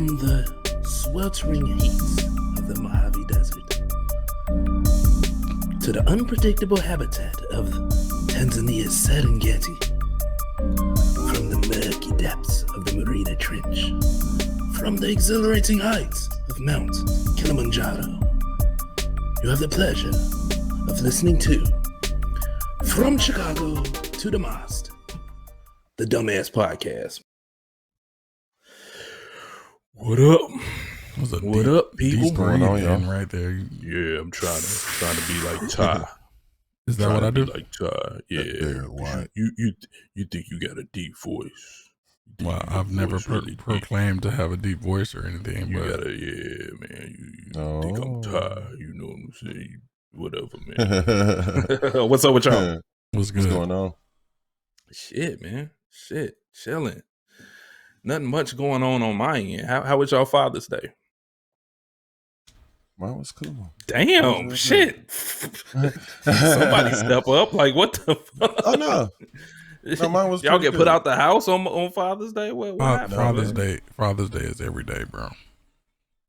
From the sweltering heats of the Mojave Desert to the unpredictable habitat of Tanzania's Serengeti, from the murky depths of the Marina Trench, from the exhilarating heights of Mount Kilimanjaro, you have the pleasure of listening to From Chicago to Dummast, the Dummast Podcast. What up? What up, people? Going on, y'all? Right there. Yeah, I'm trying to be like Ty. Is that what I do? Like Ty. Yeah. You think you got a deep voice? Well, I've never proclaimed to have a deep voice or anything. You but gotta, man. You think I'm Ty? You know what I'm saying? Whatever, man. What's up with y'all? What's good? What's going on? Shit, man. Chilling. Nothing much going on my end. How was y'all Father's Day? Mine was cool. Damn, shit. Somebody step up. Like, what the fuck? Oh, no, mine was y'all get good. Put out the house on Father's Day? What happened? Father's Day is every day, bro.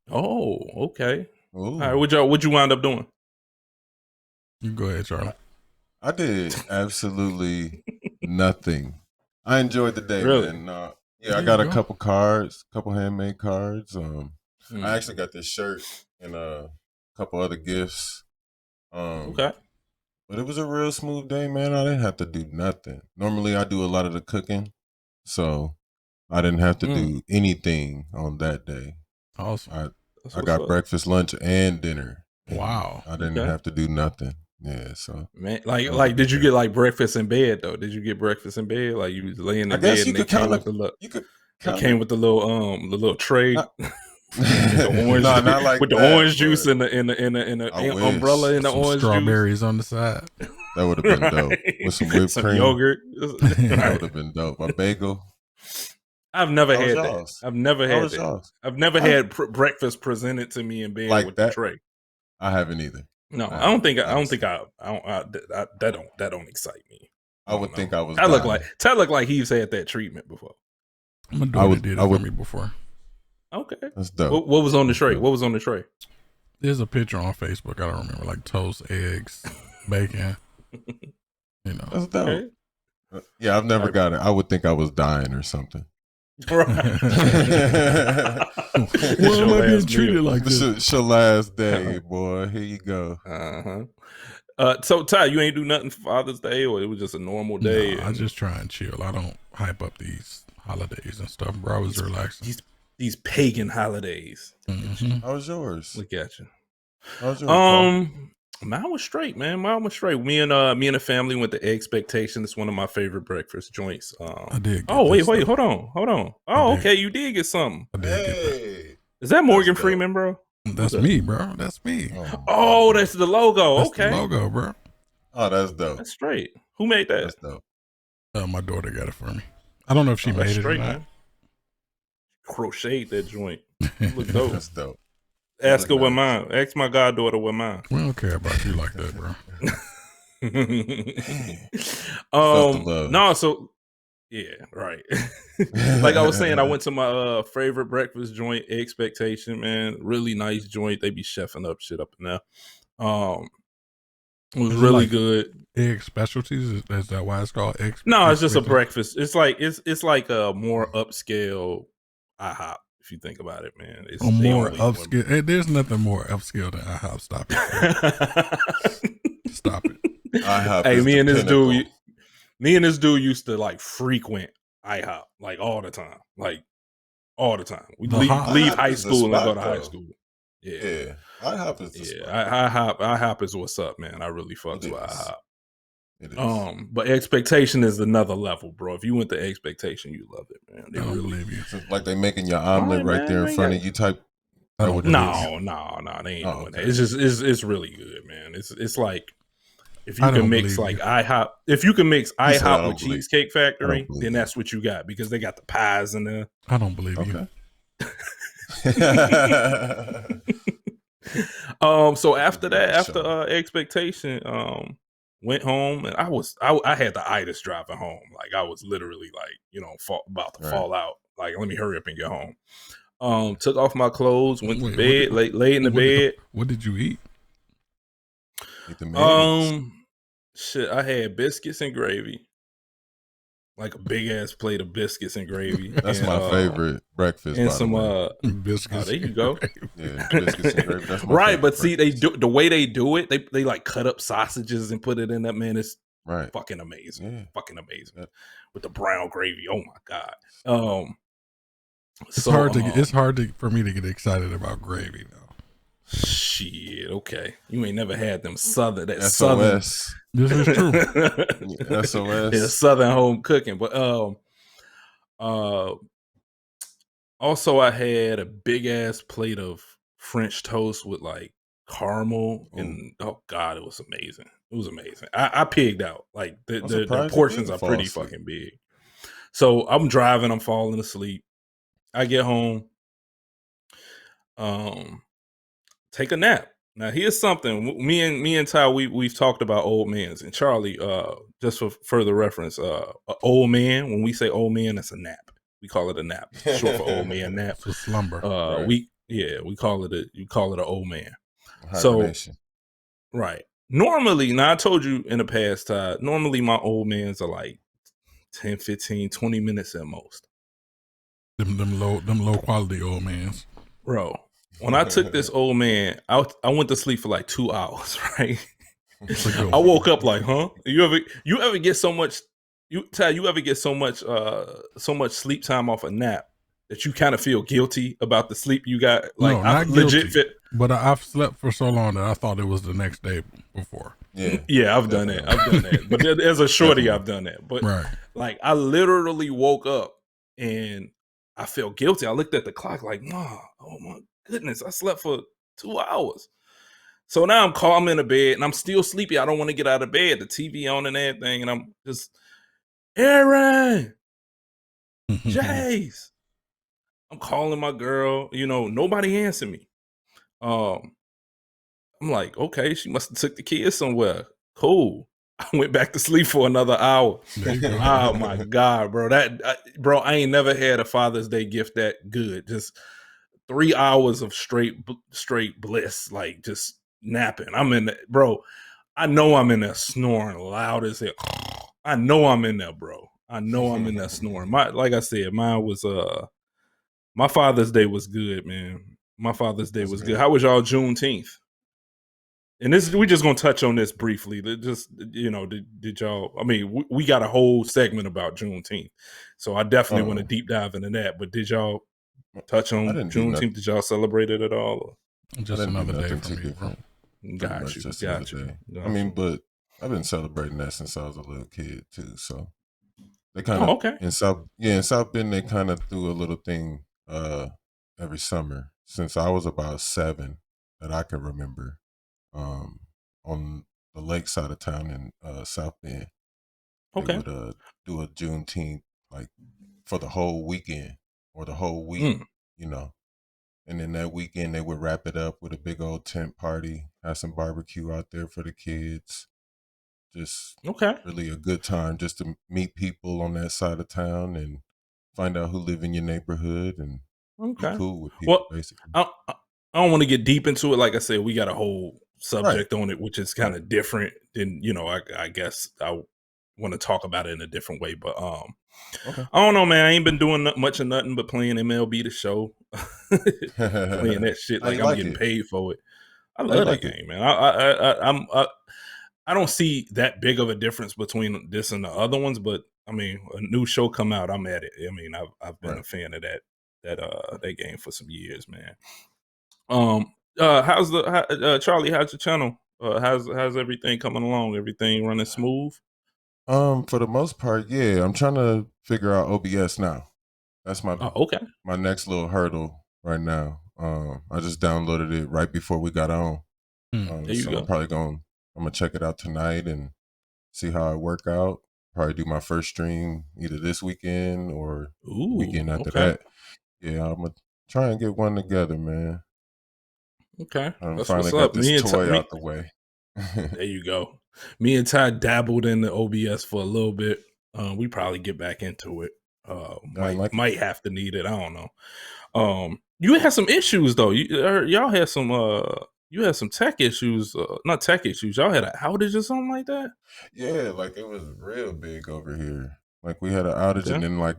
Oh, okay. Ooh. All right, what'd you wind up doing? You go ahead, Charlie. I did absolutely nothing. I enjoyed the day, Really? man. I got a couple handmade cards. I actually got this shirt and a couple other gifts. Okay. But it was a real smooth day, man. I didn't have to do nothing. Normally, I do a lot of the cooking, so I didn't have to do anything on that day. Awesome. I got breakfast, lunch, and dinner. Wow. I didn't have to do nothing. Yeah, so man, like, did you get like breakfast in bed though? Did you get breakfast in bed? Like you was laying in bed and they came with the little tray. The orange, not like with the that, orange juice in the umbrella in the orange strawberries juice on the side. That would have been dope with some whipped cream, yogurt. That would have been dope. A bagel. I've never had y'all's? that. I've never had that. Y'all's? I've never had breakfast presented to me in bed like with that? the tray. I haven't either. No, I don't think that don't excite me. I would think I was. Ty look like he's had that treatment before. My daughter did it for me before. Okay, that's dope. What was on the tray? What was on the tray? There's a picture on Facebook. I don't remember, like toast, eggs, bacon. You know, that's dope. Okay. Yeah, I've never got it. I would think I was dying or something. Right. Why am I being treated like this? It's your last day, boy. Here you go. So Ty, you ain't do nothing for Father's Day, or it was just a normal day? No, I just try and chill. I don't hype up these holidays and stuff, bro. I was relaxing. These pagan holidays. Mm-hmm. How was yours? Look at you. How was yours? Mine was straight, man. Mine was straight. Me and the family went to Expectation. It's one of my favorite breakfast joints. I did. Wait, hold on. Oh, okay, you did get something. I did get that. Is that Morgan Freeman, bro? That's me, bro. That's me. Oh, that's the logo. That's okay, the logo, bro. Oh, that's dope. That's straight. Who made that? That's dope. My daughter got it for me. I don't know if she made it or not. Man. Crocheted that joint. Look dope. That's dope. Ask her what mine. Ask my goddaughter what mine. We don't care about you like that, bro. No, so yeah, right. Like I was saying, I went to my favorite breakfast joint, Expectation, man. Really nice joint. They be chefing up shit up in there. It was really like good. Egg specialties? Is that why it's called egg? No, it's just a breakfast. It's like a more upscale IHOP. If you think about it, man, it's more upscale. There's nothing more upscale than IHOP. Stop it. Stop it. IHOP. Hey, me and this dude used to like frequent IHOP like all the time. We leave high school and go to high school. Yeah. IHOP is the spot. IHOP is what's up, man. I really fucks with IHOP. It is. But Expectation is another level, bro. If you went to Expectation, you love it, man. They don't believe you. It's like they making your omelet right there in front of you. Type. No, they ain't doing that. It's just it's really good, man. It's like if you can mix like IHOP, IHOP with Cheesecake Factory, then that's what you got because they got the pies in there. I don't believe you. So after that, after Expectation, went home and I had the itis driving home. Like I was literally like, about to fall out. Like, let me hurry up and get home. Took off my clothes, went to bed, laid in the bed. What did you eat? Eat the meds. Shit, I had biscuits and gravy. Like a big ass plate of biscuits and gravy. That's and, my favorite breakfast. And by some the way. Biscuits. there you go. Yeah, biscuits and gravy. That's my right, but favorite see, breakfast. they do the way they do it. They like cut up sausages and put it in that. Man, it's right. fucking amazing. Yeah. Fucking amazing That, with the brown gravy. Oh my god. It's hard for me to get excited about gravy though. Shit, okay. You ain't never had them southern SOS. southern. This is true. SOS. Yeah, southern home cooking. But also I had a big ass plate of French toast with like caramel and oh god, it was amazing. It was amazing. I pigged out. Like the portions are pretty fucking big. So I'm driving, I'm falling asleep. I get home. Take a nap. Now here's something. Me and Ty, we've talked about old mans. And Charlie, just for further reference, old man, when we say old man, that's a nap. We call it a nap. Short for old man nap. It's a slumber. Right. We call it an old man. Hibernation. So right. Normally, now I told you in the past, Ty, normally my old mans are like 10, 15, 20 minutes at most. Them low quality old mans. Bro. When I took this old man, I went to sleep for like 2 hours, right? I woke up like, huh? You ever get so much you ever get so much sleep time off a nap that you kind of feel guilty about the sleep you got? Like, no, not legit guilty, but I've slept for so long that I thought it was the next day before. Yeah, I've done that. But as a shorty, I've done that. But right. like, I literally woke up and I felt guilty. I looked at the clock like, oh my goodness, I slept for 2 hours. So now I'm calm in the bed and I'm still sleepy. I don't want to get out of bed. The TV on and everything. And I'm just, Aaron, Jace. I'm calling my girl. Nobody answered me. I'm like, okay, she must have took the kids somewhere. Cool. I went back to sleep for another hour. Oh my God, bro. Bro, I ain't never had a Father's Day gift that good. Just 3 hours of straight bliss, like just napping. I'm in there, bro. I know I'm in there snoring loud as hell. I know I'm in there, bro. I know I'm in there snoring. Like I said, mine was my Father's Day was good, man. My Father's Day was good. How was y'all Juneteenth? And we just gonna touch on this briefly. Just did y'all? I mean, we got a whole segment about Juneteenth, so I definitely want to deep dive into that. But did y'all touch on Juneteenth? Did y'all celebrate it at all? Or? Just another day for me, bro. Got you. I mean, but I've been celebrating that since I was a little kid too. So they kind of in South Bend they kind of do a little thing every summer since I was about 7 that I can remember. On the lake side of town in South Bend, they would do a Juneteenth like for the whole weekend or the whole week, and then that weekend they would wrap it up with a big old tent party, have some barbecue out there for the kids. Just really a good time just to meet people on that side of town and find out who live in your neighborhood and be cool with people. Basically, I don't want to get deep into it. Like I said, we got a whole subject on it, which is kind of different than I guess I want to talk about it in a different way. But I don't know, man. I ain't been doing much of nothing but playing MLB The Show, playing that shit like I'm getting paid for it. I love that game, man. I don't see that big of a difference between this and the other ones, but I mean, a new show come out, I'm at it. I mean, I've been a fan of that game for some years, man. How's Charlie? How's your channel? How's everything coming along? Everything running smooth? For the most part, yeah. I'm trying to figure out OBS now. That's my my next little hurdle right now. I just downloaded it right before we got on. There you go. I'm gonna check it out tonight and see how it work out. Probably do my first stream either this weekend or weekend after that. Yeah, I'm gonna try and get one together, man. Okay, I finally got this toy out the way. There you go. Me and Ty dabbled in the OBS for a little bit. We probably get back into it. Might have to need it. I don't know. You had some issues though. Y'all had some you had some tech issues, not tech issues. Y'all had an outage or something like that. Yeah, like it was real big over here. Like we had an outage, and then like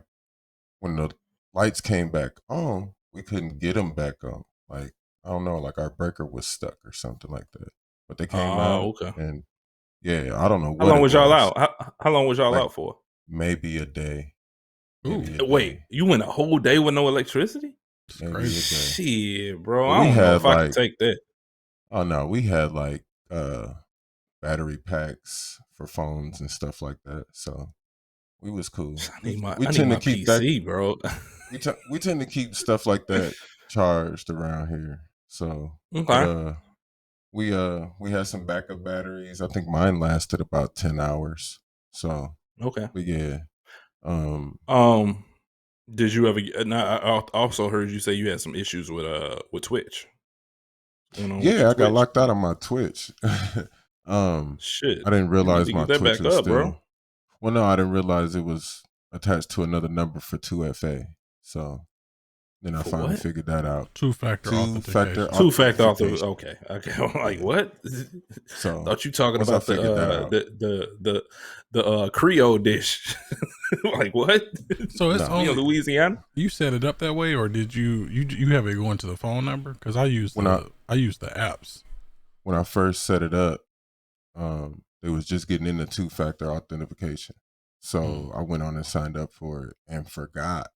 when the lights came back on, we couldn't get them back on. Like I don't know, like our breaker was stuck or something like that. But they came out, and yeah, I don't know what. How long was y'all out? How long was y'all like, out for? Maybe a day. Wait, you went a whole day with no electricity? Maybe a day. Shit, bro. Well, I don't know if I can take that. Oh no, we had like battery packs for phones and stuff like that. So we was cool. I need my PC, bro. we tend to keep stuff like that charged around here. So we had some backup batteries. I think mine lasted about 10 hours. So but yeah. Did you ever? I also heard you say you had some issues with Twitch. Yeah, I got locked out of my Twitch. Shit, I didn't realize my Twitch was still. Bro. Well, no, I didn't realize it was attached to another number for 2FA. So then I finally figured that out. Two-factor authentication. Two-factor authentication. Okay. I'm like, what? So thought you talking about the Creole dish. Like what? So it's only Louisiana. You set it up that way, or did you have it going to the phone number? Because I use the apps. When I first set it up, it was just getting into two-factor authentication. So I went on and signed up for it and forgot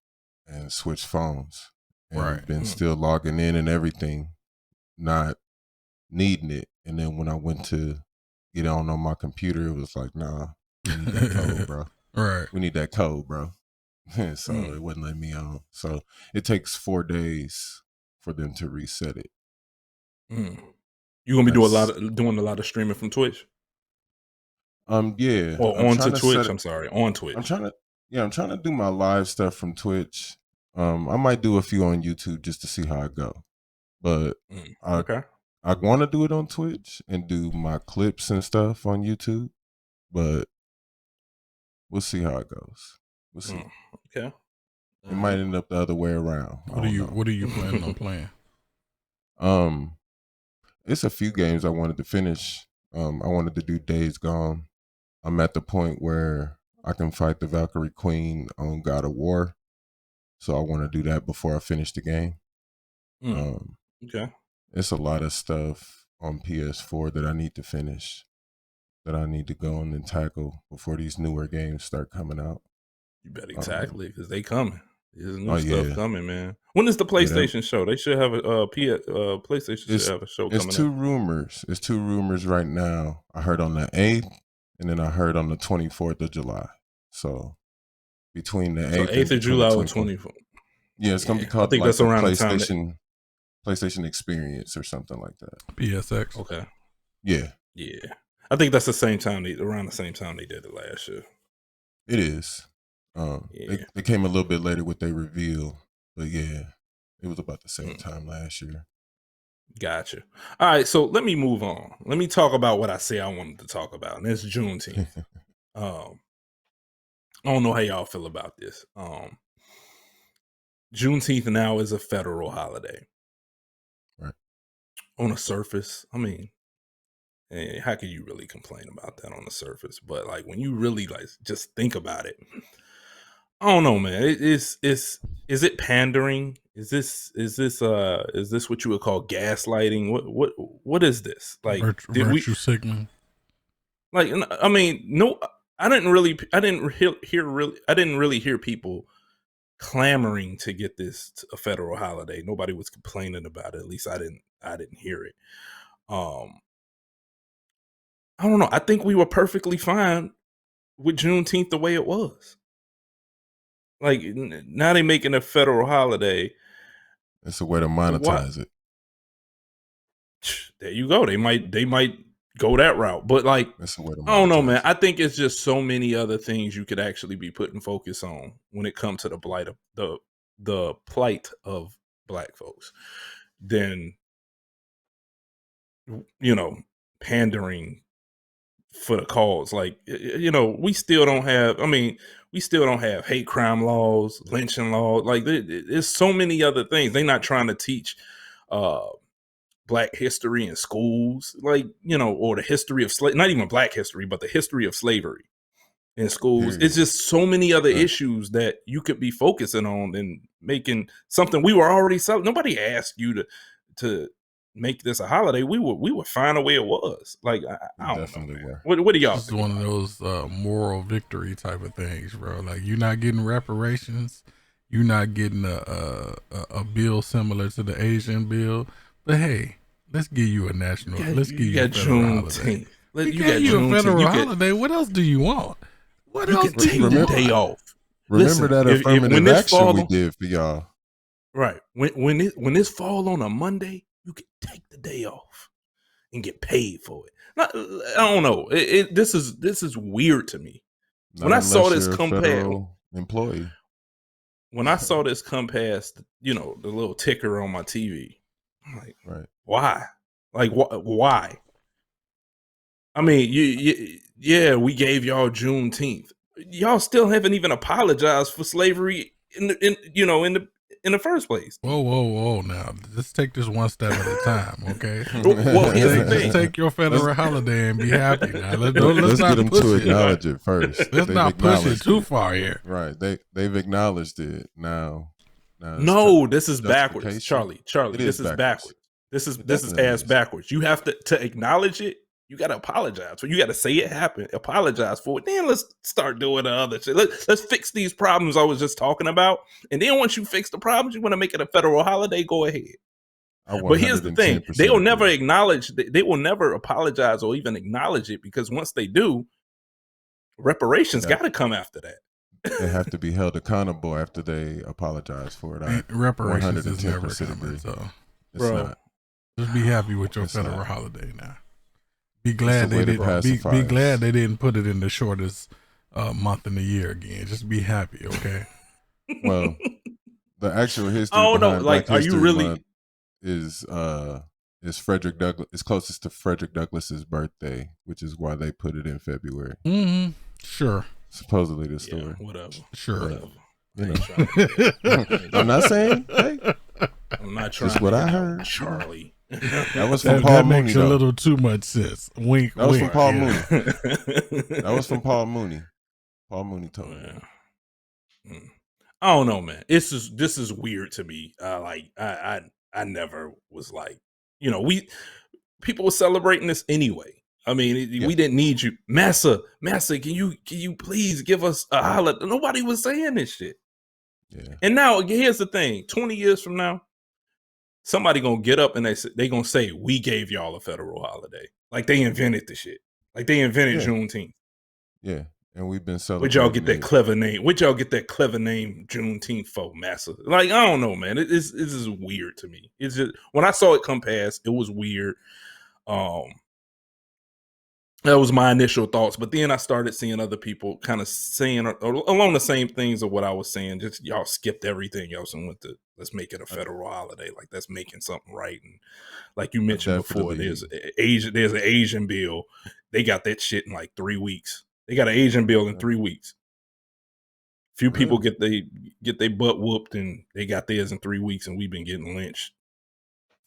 and switched phones. And been still logging in and everything, not needing it. And then when I went to get on my computer, it was like, nah, we need that code, bro. Right. We need that code, bro. So it wouldn't let me on. So it takes 4 days for them to reset it. You gonna be doing a lot of streaming from Twitch? Yeah. Or onto Twitch. I'm sorry, on Twitch. I'm trying to do my live stuff from Twitch. I might do a few on YouTube just to see how I go. But I want to do it on Twitch and do my clips and stuff on YouTube. But we'll see how it goes. We'll see. Okay. It might end up the other way around. What are you planning on playing? It's a few games I wanted to finish. I wanted to do Days Gone. I'm at the point where I can fight the Valkyrie Queen on God of War. So I want to do that before I finish the game. It's a lot of stuff on PS4 that I need to finish, that I need to go and tackle before these newer games start coming out. You better tackle it because they coming. There's new stuff coming, man. When is the PlayStation show? They should have PlayStation should have a show coming. It's two rumors. It's two rumors right now. I heard on the 8th, and then I heard on the 24th of July. So between the 8th of July or 24th. Yeah, it's gonna be called like the PlayStation Experience or something like that. PSX. Okay. Yeah. I think that's around the same time they did it last year. It is. They came a little bit later with their reveal, but yeah, it was about the same time last year. Gotcha. All right, so let me move on. Let me talk about what I say I wanted to talk about, and it's Juneteenth. I don't know how y'all feel about this. Juneteenth now is a federal holiday. Right. On the surface, I mean, how can you really complain about that on the surface? But like when you really like just think about it, I don't know, man. Is it pandering? Is this what you would call gaslighting? What is this? Like virtue signaling? Like, I mean, no, I didn't really hear people clamoring to get this a federal holiday. Nobody was complaining about it. At least I didn't hear it. I don't know. I think we were perfectly fine with Juneteenth the way it was. Like now they making a federal holiday. It's a way to monetize it. There you go. They might go that route, but like I don't know, man. I think it's just so many other things you could actually be putting focus on when it comes to the plight of Black folks than pandering for the cause. Like, you know, we still don't have. I mean, we still don't have hate crime laws, lynching laws. Like, there's so many other things. They're not trying to teach Black history in schools, like, you know, or the history of not even Black history, but the history of slavery in schools. It's just so many other issues that you could be focusing on and making something we were already selling. Nobody asked you to make this a holiday. We would find a way it was. Like, I don't know. What do y'all think? It's one of those moral victory type of things, bro. Like, you're not getting reparations. You're not getting a bill similar to the Asian bill. But hey, let's give you a national. Let's give you a federal holiday. You got you a federal holiday. What else do you want? What else do you want? Take the day off. Remember that affirmative action we did for y'all. Right. When this fall on a Monday, you can take the day off and get paid for it. I don't know. This is weird to me. Not when I saw this come past, employee. When I saw this come past, you know, the little ticker on my TV, I'm like, right. Why? Like, why? I mean, yeah, we gave y'all Juneteenth. Y'all still haven't even apologized for slavery in the first place. Whoa! Now, let's take this one step at a time, okay? Well, here's the thing. Take your federal holiday and be happy. Now, let's get them to acknowledge it first. Let's not push it too far here. Right? They've acknowledged it now. No, this is backwards, Charlie. This is backwards. This is ass backwards. You have to acknowledge it. You got to apologize. So you got to say it happened, apologize for it. Then let's start doing the other shit. Let's fix these problems I was just talking about. And then once you fix the problems, you want to make it a federal holiday, go ahead. But here's the thing. They will never acknowledge, they will never apologize or even acknowledge it, because once they do, reparations got to come after that. They have to be held accountable after they apologize for it. Reparations is never coming, so it's not. Just be happy with your federal holiday now. Be glad they didn't. Be glad they didn't put it in the shortest month in the year again. Just be happy, okay? Well, the actual history. Oh no! Like, are you really? Month is Frederick Douglass? It's closest to Frederick Douglass's birthday, which is why they put it in February. Mm-hmm. Sure. Supposedly the story. Yeah, whatever. Sure. Whatever. You know. I'm not saying. Hey, I'm not trying. That's what I heard, Charlie. That was from Paul Mooney. Makes a little too much sense. Wink. That was wink. from Paul Mooney. That was from Paul Mooney. Paul Mooney told me. I don't know, man. This is weird to me. I never was like, you know, people were celebrating this anyway. I mean, we didn't need you, Massa. Can you please give us a holiday? Nobody was saying this shit. Yeah. And now here's the thing: 20 years from now, somebody gonna get up and they gonna say, we gave y'all a federal holiday. Like they invented the shit. Like they invented Juneteenth. Yeah. And we've been celebrating. Where'd y'all get that clever name? Where'd y'all get that clever name Juneteenth for, Massa? Like, I don't know, man. This is weird to me. It's just, when I saw it come past, it was weird. That was my initial thoughts. But then I started seeing other people kind of saying along the same things of what I was saying. Just y'all skipped everything else and went to, let's make it a federal holiday. Like, that's making something right. And like you mentioned before, there's an Asian bill. They got that shit in like 3 weeks. They got an Asian bill in 3 weeks. Few people get their butt whooped, and they got theirs in 3 weeks, and we've been getting lynched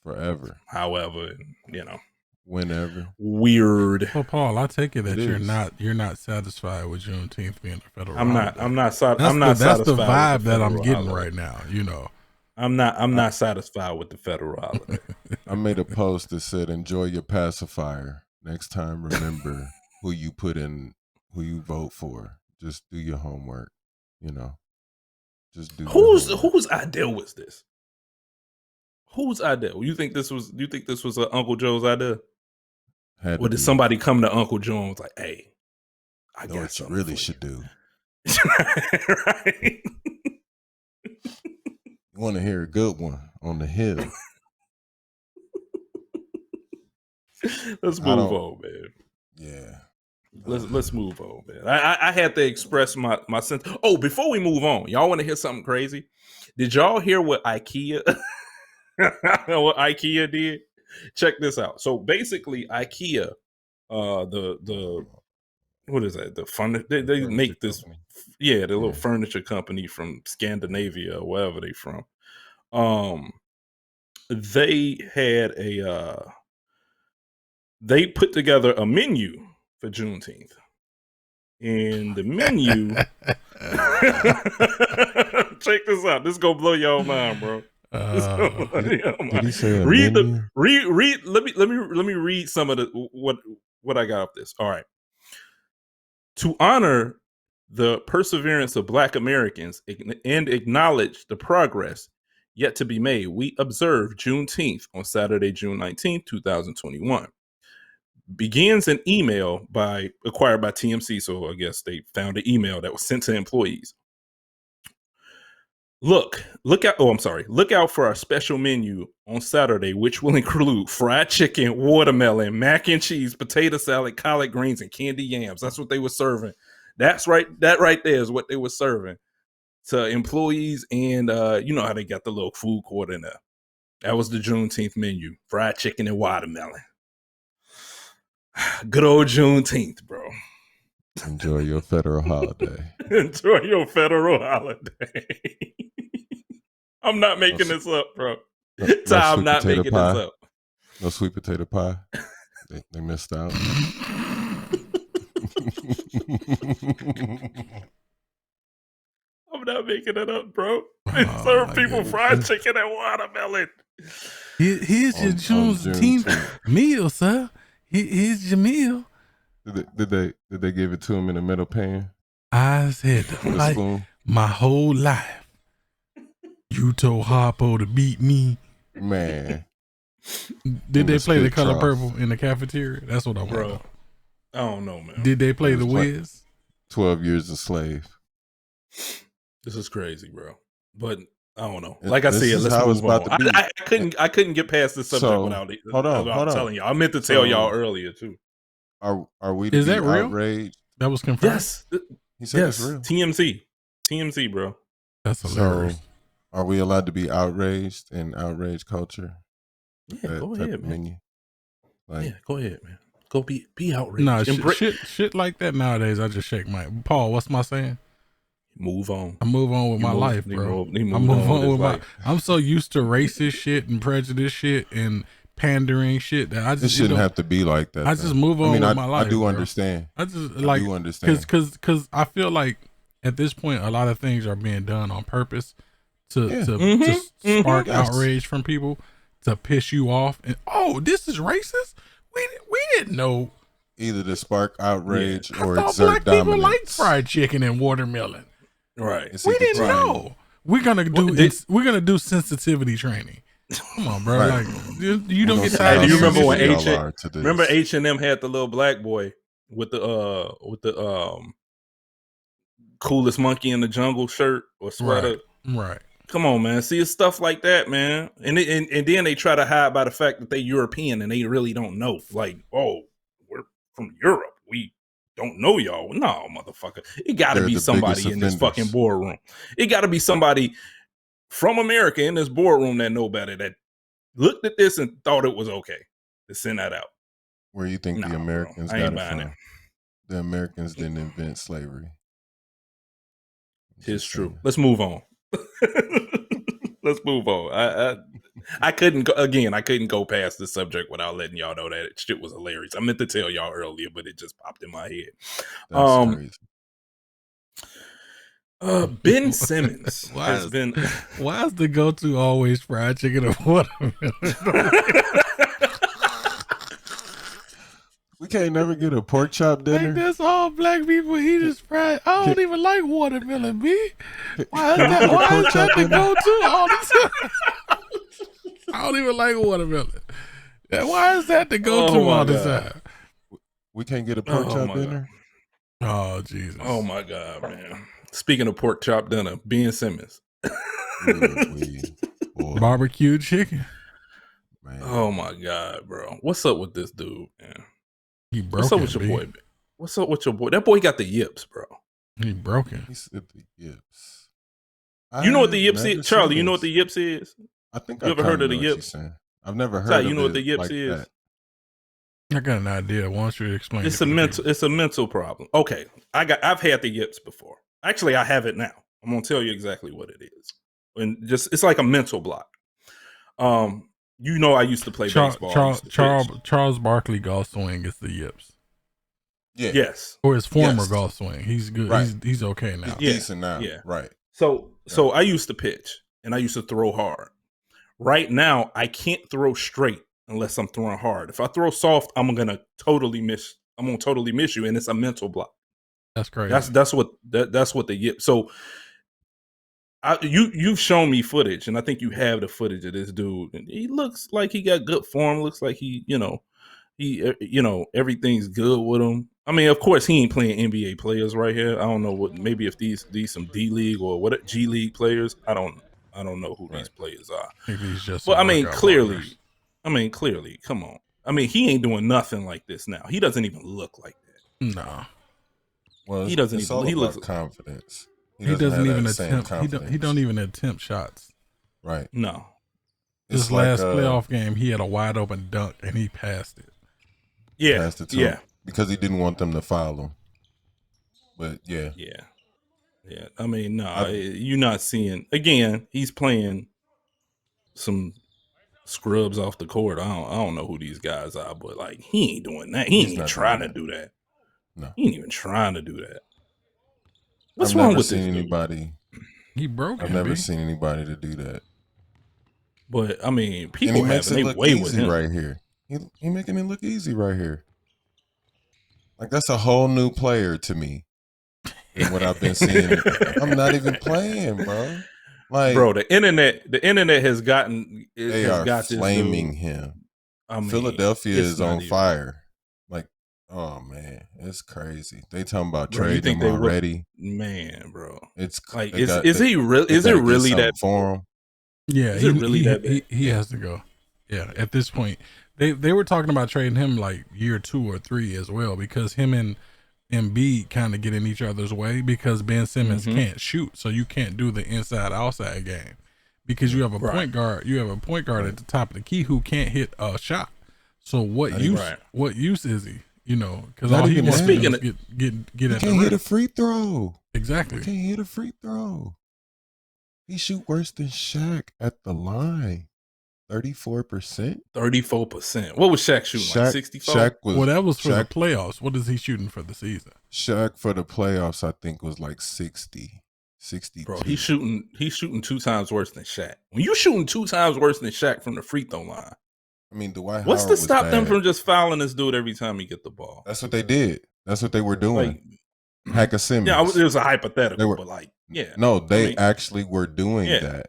forever. However, you know, whenever. Weird. Well, Paul, I take it that you're not satisfied with Juneteenth being a federal holiday. I'm not satisfied. That's the vibe that I'm getting right now. You know, I'm not satisfied with the federal holiday. I made a post that said, "Enjoy your pacifier. Next time, remember who you vote for. Just do your homework. You know, just do." Whose idea was this? Whose idea? You think this was Uncle Joe's idea? Or did somebody come to Uncle Joe and was like, "Hey, I got what you really should do." Right? You want to hear a good one on the hill? Let's move on, man. Yeah. Let's move on, man. I had to express my sense. Oh, before we move on, y'all want to hear something crazy? Did y'all hear what IKEA did? Check this out. So basically, IKEA The what is that? The furniture they make this company. the little furniture company from Scandinavia or wherever they from. They had they put together a menu for Juneteenth. And the menu check this out. This is gonna blow y'all mind, bro. Did he say a read menu? read let me read some of the what I got up this. All right. To honor the perseverance of Black Americans and acknowledge the progress yet to be made, we observe Juneteenth on Saturday, June 19th, 2021. Begins an email acquired by TMC. So I guess they found an email that was sent to employees. Look out for our special menu on Saturday, which will include fried chicken, watermelon, mac and cheese, potato salad, collard greens, and candy yams. That's what they were serving. That's right. That right there is what they were serving to employees. And you know how they got the little food court in there. That was the Juneteenth menu: fried chicken and watermelon. Good old Juneteenth, bro. Enjoy your federal holiday. Enjoy your federal holiday. I'm not making this up, bro. I'm not making this up. No sweet potato pie. They missed out. I'm not making it up, bro. They serve people fried chicken and watermelon. Here's your Juneteenth meal, sir. Here's your meal. Did they give it to him in a metal pan? I said my whole life. You told Harpo to beat me. Man. Did they play The Color Purple in the cafeteria? That's what I want to know. I don't know, man. Did they play The Wiz? 12 Years a Slave. This is crazy, bro. But I don't know. Like I said, let's move on. I couldn't get past this subject without telling y'all. I meant to tell y'all earlier too. Are we? Is that real? Outraged? That was confirmed. Yes. He said it's real. TMZ, bro. That's hilarious. So, are we allowed to be outraged in outrage culture? Yeah, go ahead, man. Go ahead, man. Go be outraged. Nah, shit like that nowadays. I just shake my Paul. What's my saying? Move on. I move on with my life, bro. I'm so used to racist shit and prejudice shit and pandering shit that I just it shouldn't have to be like that. I just move on with my life. I do understand. I do understand because I feel like at this point a lot of things are being done on purpose to spark outrage from people, to piss you off, and this is racist. We didn't know. Either to spark outrage or exert black dominance. People like fried chicken and watermelon. Right. We didn't know. We're gonna do sensitivity training. Come on, bro. Right. Like you don't get tired. Do you remember when H&M had the little black boy with the coolest monkey in the jungle shirt or sweater? Right. Come on, man. See, it's stuff like that, man. And then they try to hide by the fact that they European and they really don't know. Like, we're from Europe. We don't know y'all. No, motherfucker. It got to be somebody in this fucking boardroom. It got to be somebody from America in this boardroom that know better, that looked at this and thought it was okay to send that out. Where you think the Americans got it from? The Americans didn't invent slavery. It's true. Let's move on. Let's move on. I couldn't go past this subject without letting y'all know that shit was hilarious. I meant to tell y'all earlier, but it just popped in my head. That's crazy. Ben Simmons why is the go-to always fried chicken and watermelon? We can't never get a pork chop dinner. Like, that's all black people eat is fried. I don't even like watermelon, B. Why is that the go-to all the time? I don't even like watermelon. Why is that the go-to all the time? We can't get a pork chop dinner? Oh, Jesus. Oh, my God, man. Speaking of pork chop dinner, Ben Simmons. Barbecue chicken. Man. Oh, my God, bro. What's up with this dude, man? He broke. What's up with your boy, man? What's up with your boy? That boy got the yips, bro. He broken. He said the yips. You know what the yips is? Charlie, you know what the yips is? I think you ever heard of the yips? I've never heard of it. You know what the yips like is? That. I got an idea. Why don't you explain? It's a mental problem. Okay, I've had the yips before. Actually, I have it now. I'm gonna tell you exactly what it is. And just it's like a mental block. I used to play baseball. Charles Barkley golf swing is the yips. Yeah. Yes. Or his former golf swing. He's good. Right. He's okay now. He's decent now. Yeah. Right. So I used to pitch and I used to throw hard. Right now, I can't throw straight unless I'm throwing hard. If I throw soft, I'm gonna totally miss you, and it's a mental block. That's crazy. That's what the yip. So you've shown me footage, and I think you have the footage of this dude. And he looks like he got good form. Looks like he everything's good with him. I mean, of course, he ain't playing NBA players right here. I don't know what. Maybe if these some D League or what G League players. I don't know who these players are. Maybe he's just. But I mean, clearly, come on. I mean, he ain't doing nothing like this now. He doesn't even look like that. No. Well, he doesn't even. He looks confidence. He doesn't even attempt. He don't even attempt shots. Right. No. This last playoff game, he had a wide open dunk and he passed it. Yeah. Passed it to him because he didn't want them to foul him. But yeah. Yeah. Yeah. I mean, no, you're not seeing. Again, he's playing some scrubs off the court. I don't know who these guys are, but like he ain't doing that. He ain't even trying to do that. No. He ain't even trying to do that. What's I've wrong never with seen this anybody? He broke. I've never seen anybody to do that. But I mean, people having their way with him right here. He making it look easy right here. Like that's a whole new player to me. And what I've been seeing, I'm not even playing, bro. Like, bro, the internet has gotten. They are flaming him. I mean, Philadelphia is on fire. Like, oh man, it's crazy. They talking about trading him already. Man, bro, it's like is it really that for him? Yeah, is it really that bad? He has to go. Yeah, at this point, they were talking about trading him like year 2 or 3 as well because him and Embiid kind of get in each other's way because Ben Simmons can't shoot, so you can't do the inside-outside game because you have a point guard. You have a point guard at the top of the key who can't hit a shot. So what use is he? You know, because all he wants to do is get at the rim. Can't hit a free throw. Exactly. He can't hit a free throw. He shoot worse than Shaq at the line. 34%. 34%. What was Shaq shooting? Like 64? That was for the playoffs. What is he shooting for the season? Shaq for the playoffs, I think, was like 60. 62. Bro, he's shooting 2 times worse than Shaq. When you shooting 2 times worse than Shaq from the free throw line, I mean, Dwight what's Howard to stop them from just fouling this dude every time he get the ball? That's what they did. That's what they were doing. Hacker Simmons. Yeah, it was a hypothetical, but like, yeah. No, they actually were doing that.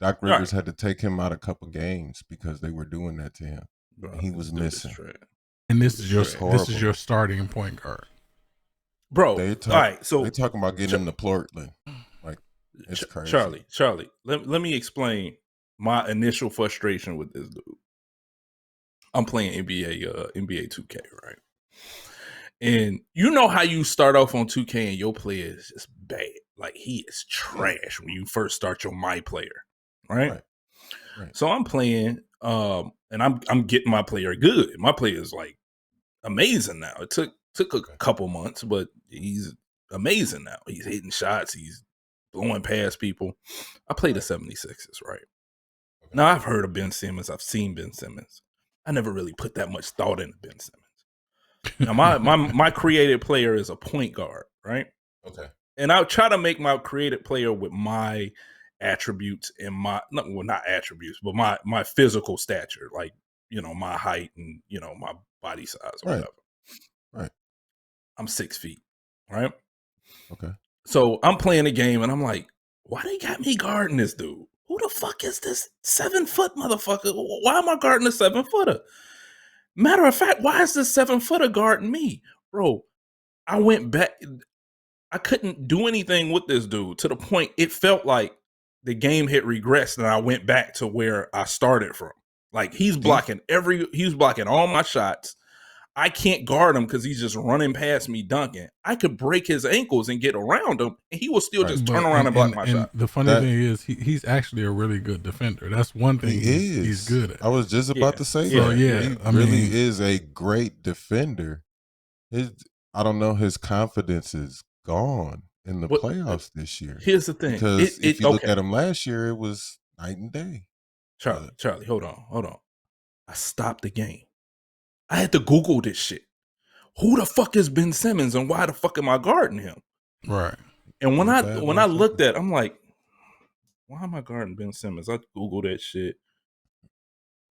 Doc Rivers had to take him out a couple games because they were doing that to him. Bro, he was missing. And this is your starting point guard. Bro, all right, so they're talking about getting him to Portland. Like, it's crazy. Charlie, let me explain my initial frustration with this dude. I'm playing NBA 2K, right? And you know how you start off on 2K and your player is just bad. Like, he is trash when you first start your my player, right? So I'm playing, and I'm getting my player good. My player is like amazing now. It took a couple months, but he's amazing now. He's hitting shots. He's blowing past people. I play the 76ers, right? Now, I've heard of Ben Simmons. I've seen Ben Simmons. I never really put that much thought into Ben Simmons. Now, my created player is a point guard, right? Okay. And I'll try to make my created player with my attributes and not attributes, but my physical stature, like, you know, my height and, you know, my body size or whatever. Right. I'm 6 feet, right? Okay. So I'm playing a game and I'm like, why they got me guarding this dude? Who the fuck is this 7-foot motherfucker? Why am I guarding a 7-footer? Matter of fact, why is this 7-footer guarding me? Bro, I went back. I couldn't do anything with this dude to the point it felt like the game had regressed and I went back to where I started from. Like, he's blocking all my shots. I can't guard him because he's just running past me dunking. I could break his ankles and get around him, and he will still just turn around and block my shot. The funny thing is, he's actually a really good defender. That's one thing he's good at. I was just about to say that. He really is a great defender. I don't know, his confidence is gone in the playoffs this year. Here's the thing. Because if you look at him last year, it was night and day. Charlie, hold on. I stopped the game. I had to Google this shit. Who the fuck is Ben Simmons and why the fuck am I guarding him? Right. And when I looked at it, I'm like, why am I guarding Ben Simmons? I Googled that shit.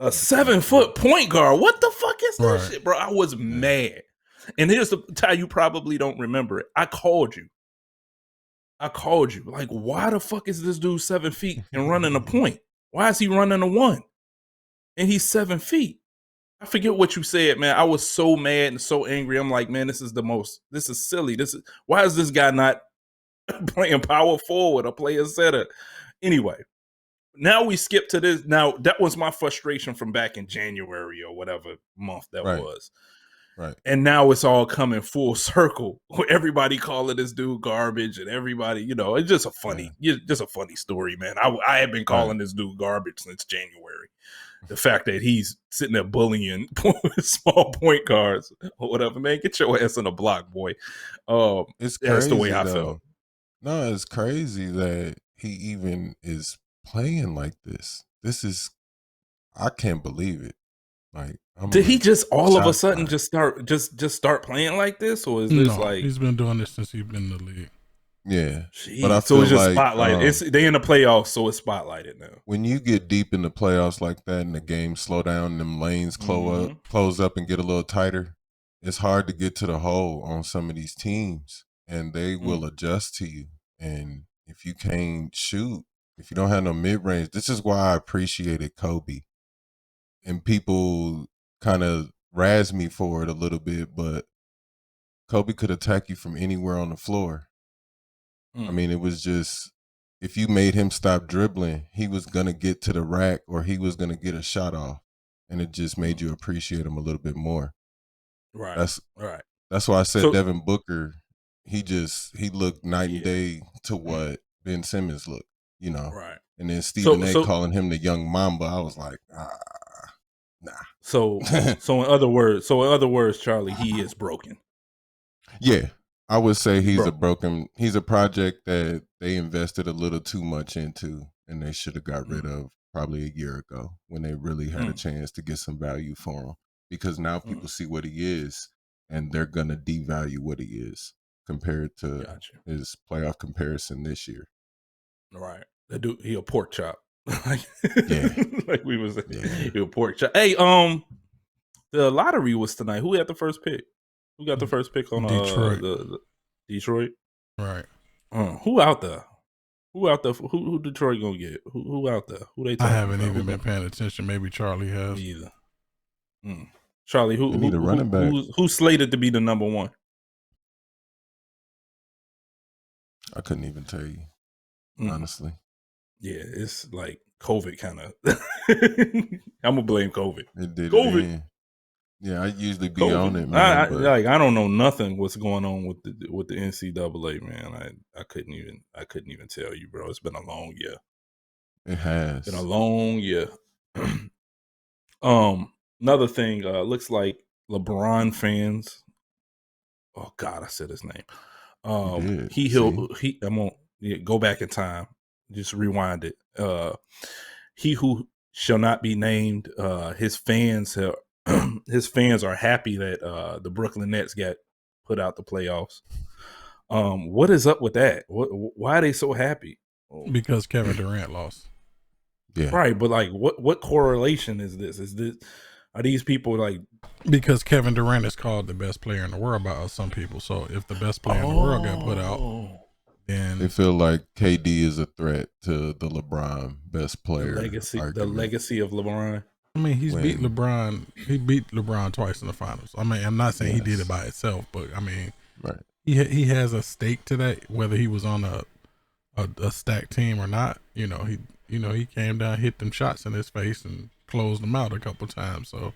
A 7-foot point guard. What the fuck is that shit, bro? I was mad. And here's the time you probably don't remember it. I called you. Like, why the fuck is this dude 7 feet and running a point? Why is he running a 1? And he's 7 feet. I forget what you said, man. I was so mad and so angry. I'm like, man, this is silly. Why is this guy not playing power forward or playing center? Anyway, now we skip to this. Now, that was my frustration from back in January or whatever month that was. Right. And now it's all coming full circle. Everybody calling this dude garbage, and everybody, it's just a funny story, man. I have been calling this dude garbage since January. The fact that he's sitting there bullying small point guards or whatever, man, get your ass in the block, boy. It's that's crazy, the way I felt. No, it's crazy that he even is playing like this. I can't believe it. Like, did he just all of a sudden just start playing like this, or is this like he's been doing this since he's been in the league? Yeah, jeez. But I feel it's just like, spotlighted. They in the playoffs, so it's spotlighted now. When you get deep in the playoffs like that, and the game slow down, and them lanes close up, and get a little tighter, it's hard to get to the hole on some of these teams, and they will adjust to you. And if you can't shoot, if you don't have no mid range, this is why I appreciated Kobe. And people kind of razz me for it a little bit, but Kobe could attack you from anywhere on the floor. I mean, it was just, if you made him stop dribbling, he was going to get to the rack or he was going to get a shot off. And it just made you appreciate him a little bit more. Right. That's why I said Devin Booker, he looked night and day to what Ben Simmons looked, Right. And then Stephen A calling him the young Mamba. I was like, nah. So in other words, Charlie, he is broken. Yeah. I would say he's a project that they invested a little too much into, and they should have got rid of probably a year ago when they really had a chance to get some value for him, because now people see what he is and they're going to devalue what he is compared to his playoff comparison this year. Right. That dude, he a pork chop. Like we was saying, he a pork chop. Hey, the lottery was tonight. Who had the first pick? Who got the first pick on Detroit? The Detroit. Right. Who out there? Who Detroit gonna get? Who out there? Who they? I haven't even been paying attention. Maybe Charlie has. Either. Charlie, who's slated to be the number one? I couldn't even tell you, honestly. Yeah, it's like COVID kind of. I'm gonna blame COVID. It did. COVID. Yeah, I usually be on it, man. I don't know nothing what's going on with the NCAA, man. I couldn't even tell you, bro. It's been a long year. It has been a long year. Another thing, looks like LeBron fans. Oh God, I said his name. I'm gonna go back in time. Just rewind it. He who shall not be named. His fans are happy that the Brooklyn Nets got put out the playoffs. What is up with that? Why are they so happy? Because Kevin Durant lost. Yeah, right. But like, what correlation is this? Are these people like? Because Kevin Durant is called the best player in the world by some people. So if the best player in the world got put out, then they feel like KD is a threat to the LeBron best player. The legacy of LeBron. I mean, he beat LeBron twice in the finals. I mean, I'm not saying he did it by itself, but I mean, he has a stake to that, whether he was on a stacked team or not. He came down, hit them shots in his face, and closed them out a couple times. So,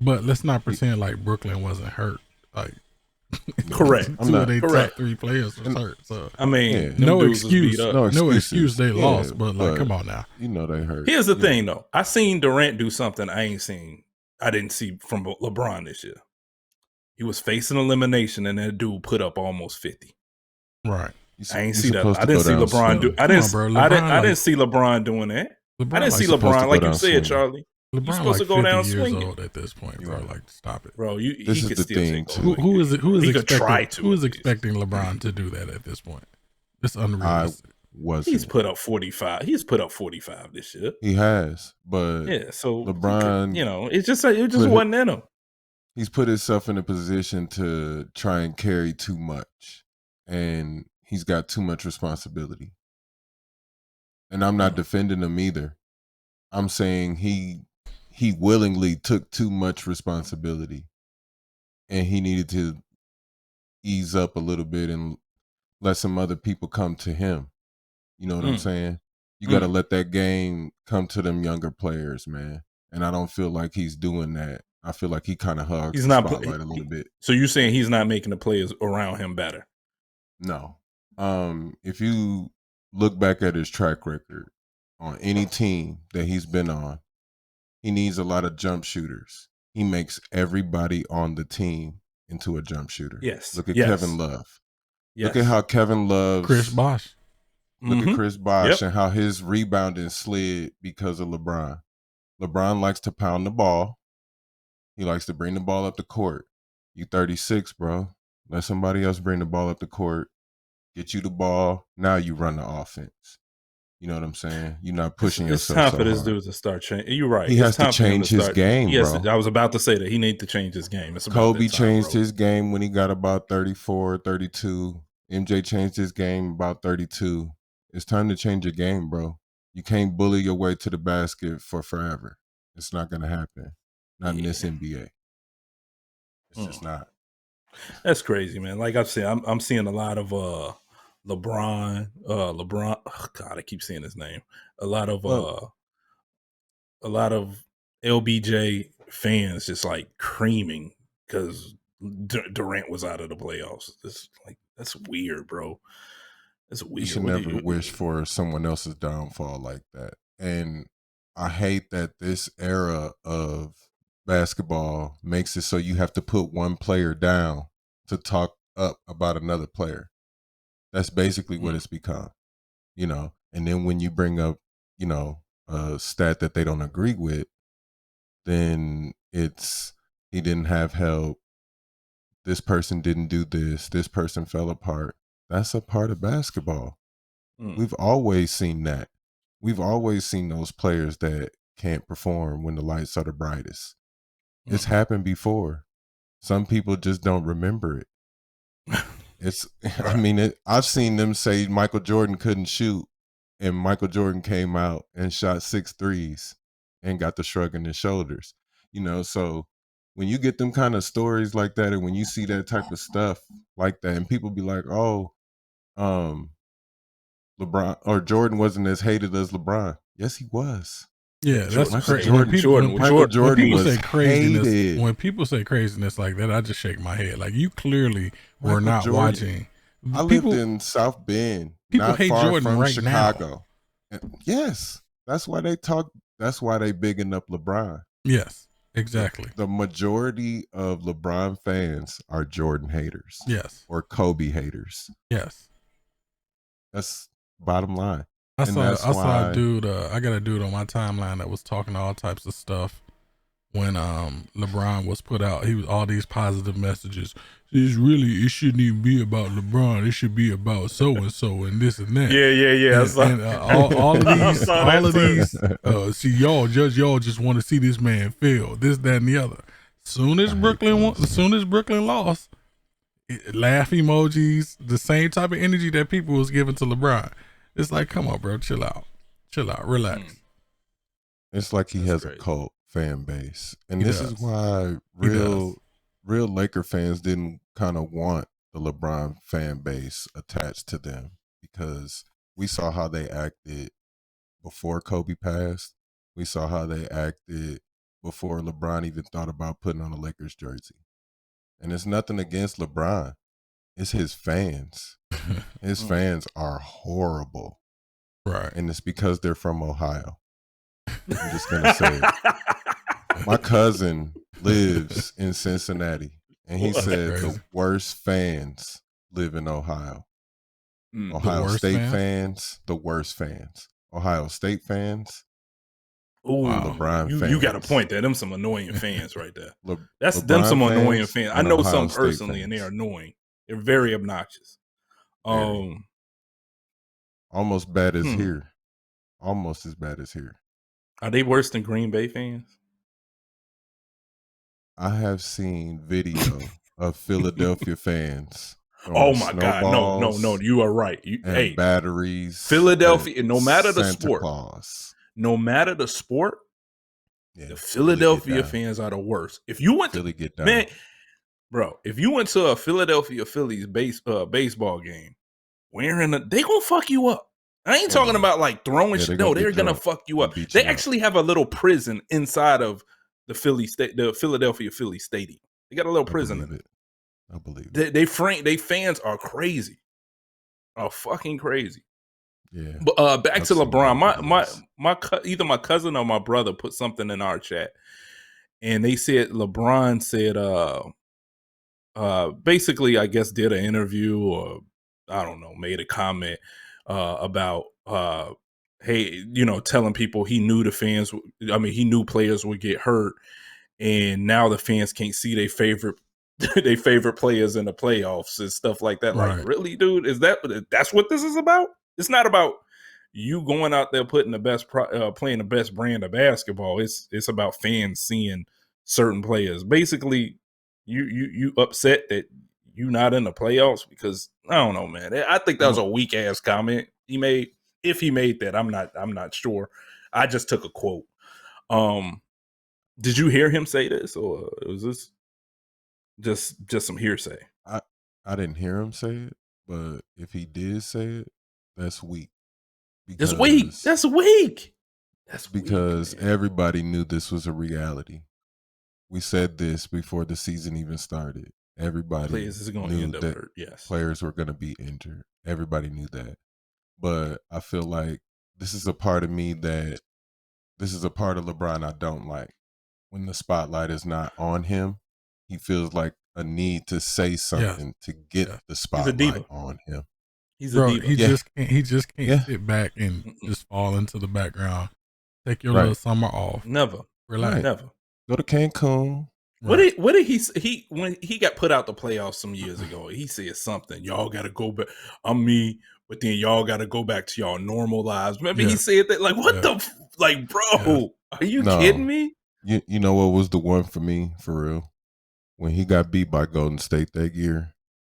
But let's not pretend like Brooklyn wasn't hurt. Like, correct. Two of their top 3 players was hurt. So I mean, no excuse. No excuse. They lost, but like, come on now. You know they hurt. Here's the thing, though. I seen Durant do something I didn't see from LeBron this year. He was facing elimination, and that dude put up almost 50. Right. I ain't see that. I didn't see LeBron do. I didn't see LeBron doing that. I didn't see LeBron, like you said, Charlie. LeBron You're supposed like to go down 50 years swinging. old at this point, bro. Like, stop it, bro. He this could is the still thing. take over. Who is He expecting LeBron to do that at this point? It's unrealistic. He's put up 45. He's put up 45 this year. He has, but yeah. So LeBron, it just wasn't in him. He's put himself in a position to try and carry too much, and he's got too much responsibility. And I'm not defending him either. I'm saying he willingly took too much responsibility, and he needed to ease up a little bit and let some other people come to him. You know what I'm saying? You got to let that game come to them younger players, man. And I don't feel like he's doing that. I feel like he kind of hugs the spotlight a little bit. So you're saying he's not making the players around him better? No. If you look back at his track record on any team that he's been on, he needs a lot of jump shooters. He makes everybody on the team into a jump shooter. Yes. Look at Kevin Love. Yes. Look at how Kevin loves Chris Bosh. Look at Chris Bosh and how his rebounding slid because of LeBron. LeBron likes to pound the ball. He likes to bring the ball up the court. You 36, bro. Let somebody else bring the ball up the court. Get you the ball. Now you run the offense. You know what I'm saying? You're not pushing yourself. It's time for this dude to start changing. You're right. He has to change his game, bro. I was about to say that. He needs to change his game. Kobe changed his game when he got about 34, 32. MJ changed his game about 32. It's time to change your game, bro. You can't bully your way to the basket for forever. It's not going to happen. Not in this NBA. It's just not. That's crazy, man. Like I've said, I'm seeing a lot of LeBron. Oh God, I keep saying his name. A lot of LBJ fans just like creaming because Durant was out of the playoffs. It's like, that's weird, bro. That's weird. You should never wish for someone else's downfall like that. And I hate that this era of basketball makes it so you have to put one player down to talk up about another player. That's basically what it's become, you know. And then when you bring up, you know, a stat that they don't agree with, then it's he didn't have help. This person didn't do this. This person fell apart. That's a part of basketball. We've always seen that. We've always seen those players that can't perform when the lights are the brightest. It's happened before. Some people just don't remember it. It's, I mean, I've seen them say Michael Jordan couldn't shoot, and Michael Jordan came out and shot 6 threes and got the shrug in his shoulders. You know, so when you get them kind of stories like that, and when you see that type of stuff like that, and people be like, "Oh, LeBron or Jordan wasn't as hated as LeBron." Yes, he was. Yeah, that's Michael crazy. Jordan was hated. When people say craziness like that, I just shake my head. Like, you clearly were not watching. I lived in South Bend, not hate far Jordan from right Chicago. And yes, that's why they talk. That's why they bigging up LeBron. Yes, exactly. The majority of LeBron fans are Jordan haters. Yes, or Kobe haters. Yes, that's bottom line. I saw a dude. I got a dude on my timeline that was talking all types of stuff when LeBron was put out. He was all these positive messages. It shouldn't even be about LeBron. It should be about so and so and this and that. Yeah. And all of these. See, y'all just want to see this man fail. This, that, and the other. Soon as Brooklyn lost, laugh emojis, the same type of energy that people was giving to LeBron. It's like, come on, bro, chill out, relax. It's like he has a cult fan base, and this is why real Laker fans didn't kind of want the LeBron fan base attached to them, because we saw how they acted before Kobe passed. We saw how they acted before LeBron even thought about putting on a Lakers jersey. And it's nothing against LeBron. It's his fans. His fans are horrible. Right. And it's because they're from Ohio. I'm just going to say it. My cousin lives in Cincinnati, and he said the worst fans live in Ohio. Ohio State fans, the worst fans. Ohio State fans, LeBron fans. You got a point there. Them some annoying fans right there. That's LeBron them some annoying fans. I know Ohio some State personally, fans. and they're annoying. They're very obnoxious. Almost bad as here. Almost as bad as here. Are they worse than Green Bay fans? I have seen video of Philadelphia fans. Oh my God! No! You are right. And batteries. Philadelphia. No matter the Santa sport. Claus. No matter the sport. Yeah, the Philadelphia fans are the worst. If you went Philly get down. Man, bro, if you went to a Philadelphia Phillies baseball game, they gonna fuck you up. I ain't talking about like throwing shit. No, they're gonna fuck you up. They actually have a little prison inside of the Philadelphia Phillies stadium. They got a little prison in it. I believe it. They fans are crazy, are fucking crazy. Yeah. But back to LeBron. Either my cousin or my brother put something in our chat, and they said LeBron said basically, I guess, did an interview or I don't know, made a comment about hey, telling people he knew he knew players would get hurt, and now the fans can't see their favorite players in the playoffs and stuff like that. Right. Like, really, dude? That's what this is about? It's not about you going out there putting the best playing the best brand of basketball. It's about fans seeing certain players. Basically, you upset that you not in the playoffs because I don't know, man. I think that was a weak ass comment he made. If he made that, I'm not sure. I just took a quote. Did you hear him say this, or was this just some hearsay? I didn't hear him say it, but if he did say it, that's weak. That's weak. That's weak. That's because weak, everybody knew this was a reality. We said this before the season even started. Everybody knew that players were going to be injured. Everybody knew that. But I feel like this is a part of LeBron I don't like. When the spotlight is not on him, he feels like a need to say something to get the spotlight on him. He's a diva. He just can't sit back and just fall into the background. Take your little summer off. Never. Relax. Never. Go to Cancun. What did he when he got put out the playoffs some years ago? He said something. Y'all got to go back. I'm me, but then y'all got to go back to y'all normal lives. Remember he said that? Like, what the bro? Are you kidding me? You know what was the one for me for real? When he got beat by Golden State that year,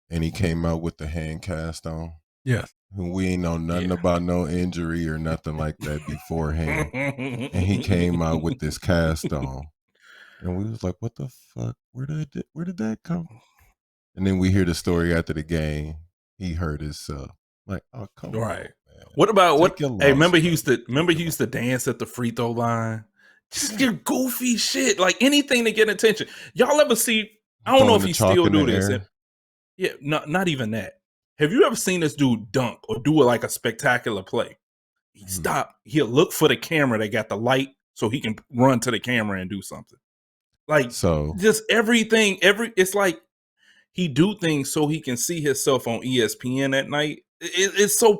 and he came out with the hand cast on. Yes. We ain't know nothing about no injury or nothing like that beforehand, and he came out with this cast on. And we was like, what the fuck? Where did that come from? And then we hear the story after the game. He hurt himself. Like, oh, come on. Man. What about Hey, remember he used to dance at the free throw line? Just your goofy shit. Like anything to get attention. Y'all ever see, I don't know if he still do this. Yeah, not even that. Have you ever seen this dude dunk or do like a spectacular play? He stop. He'll look for the camera that got the light so he can run to the camera and do something. Like, so just everything, it's like he do things so he can see himself on ESPN at night. It's so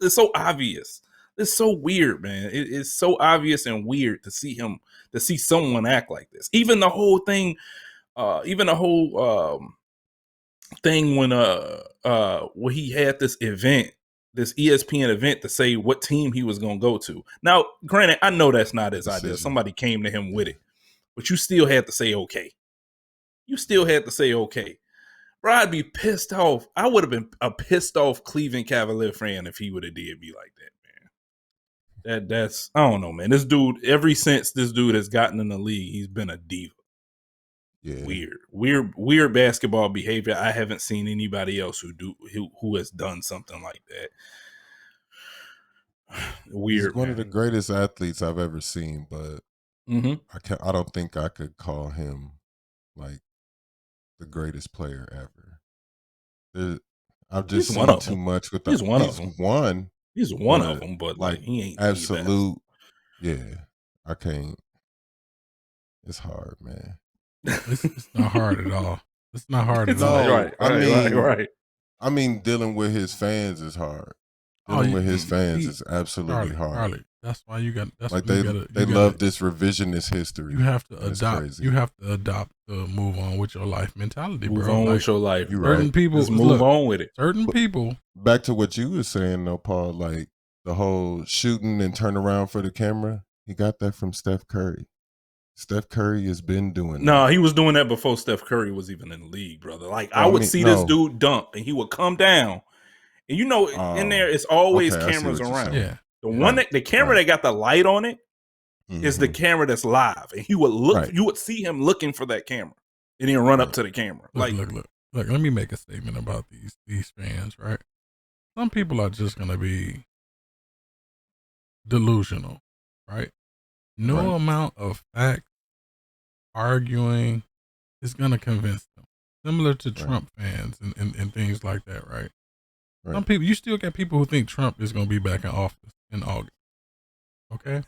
it's so obvious. It's so weird, man. It's so obvious and weird to see someone act like this. Even the whole thing, thing when he had this event, this ESPN event to say what team he was going to go to. Now, granted, I know that's not his idea. Somebody came to him with it. But you still had to say okay. Bro, I'd be pissed off. I would have been a pissed off Cleveland Cavalier fan if he would have did me like that, man. That's I don't know, man. This dude, ever since this dude has gotten in the league, he's been a diva. Yeah. Weird basketball behavior. I haven't seen anybody else who has done something like that. Weird. He's one of the greatest athletes I've ever seen, but I don't think I could call him like the greatest player ever. I've just seen too much with He's one of them. He's one of them, but like he ain't absolute. Yeah, I can't. It's hard, man. It's not hard at all. It's not hard at all. Right. I mean, dealing with his fans is hard. Dealing with his fans is absolutely hard. Charlie, that's why you got. That's like they love this revisionist history. You have to adopt. Crazy. You have to adopt the move on with your life mentality, bro. Move on with your life. Certain people just move on with it. Certain people. Back to what you were saying, though, Paul. Like the whole shooting and turn around for the camera. He got that from Steph Curry. Steph Curry has been doing that. No, he was doing that before Steph Curry was even in the league, brother. Like I would see this dude dunk, and he would come down. And in there, it's always cameras around. Yeah. The camera that got the light on it is the camera that's live. And he would look, you would see him looking for that camera. And he'd run up to the camera. Look, let me make a statement about these fans, right? Some people are just gonna be delusional, right? No amount of fact arguing is gonna convince them. Similar to Trump fans and things like that, right? Some people, you still got people who think Trump is going to be back in office in August. Okay,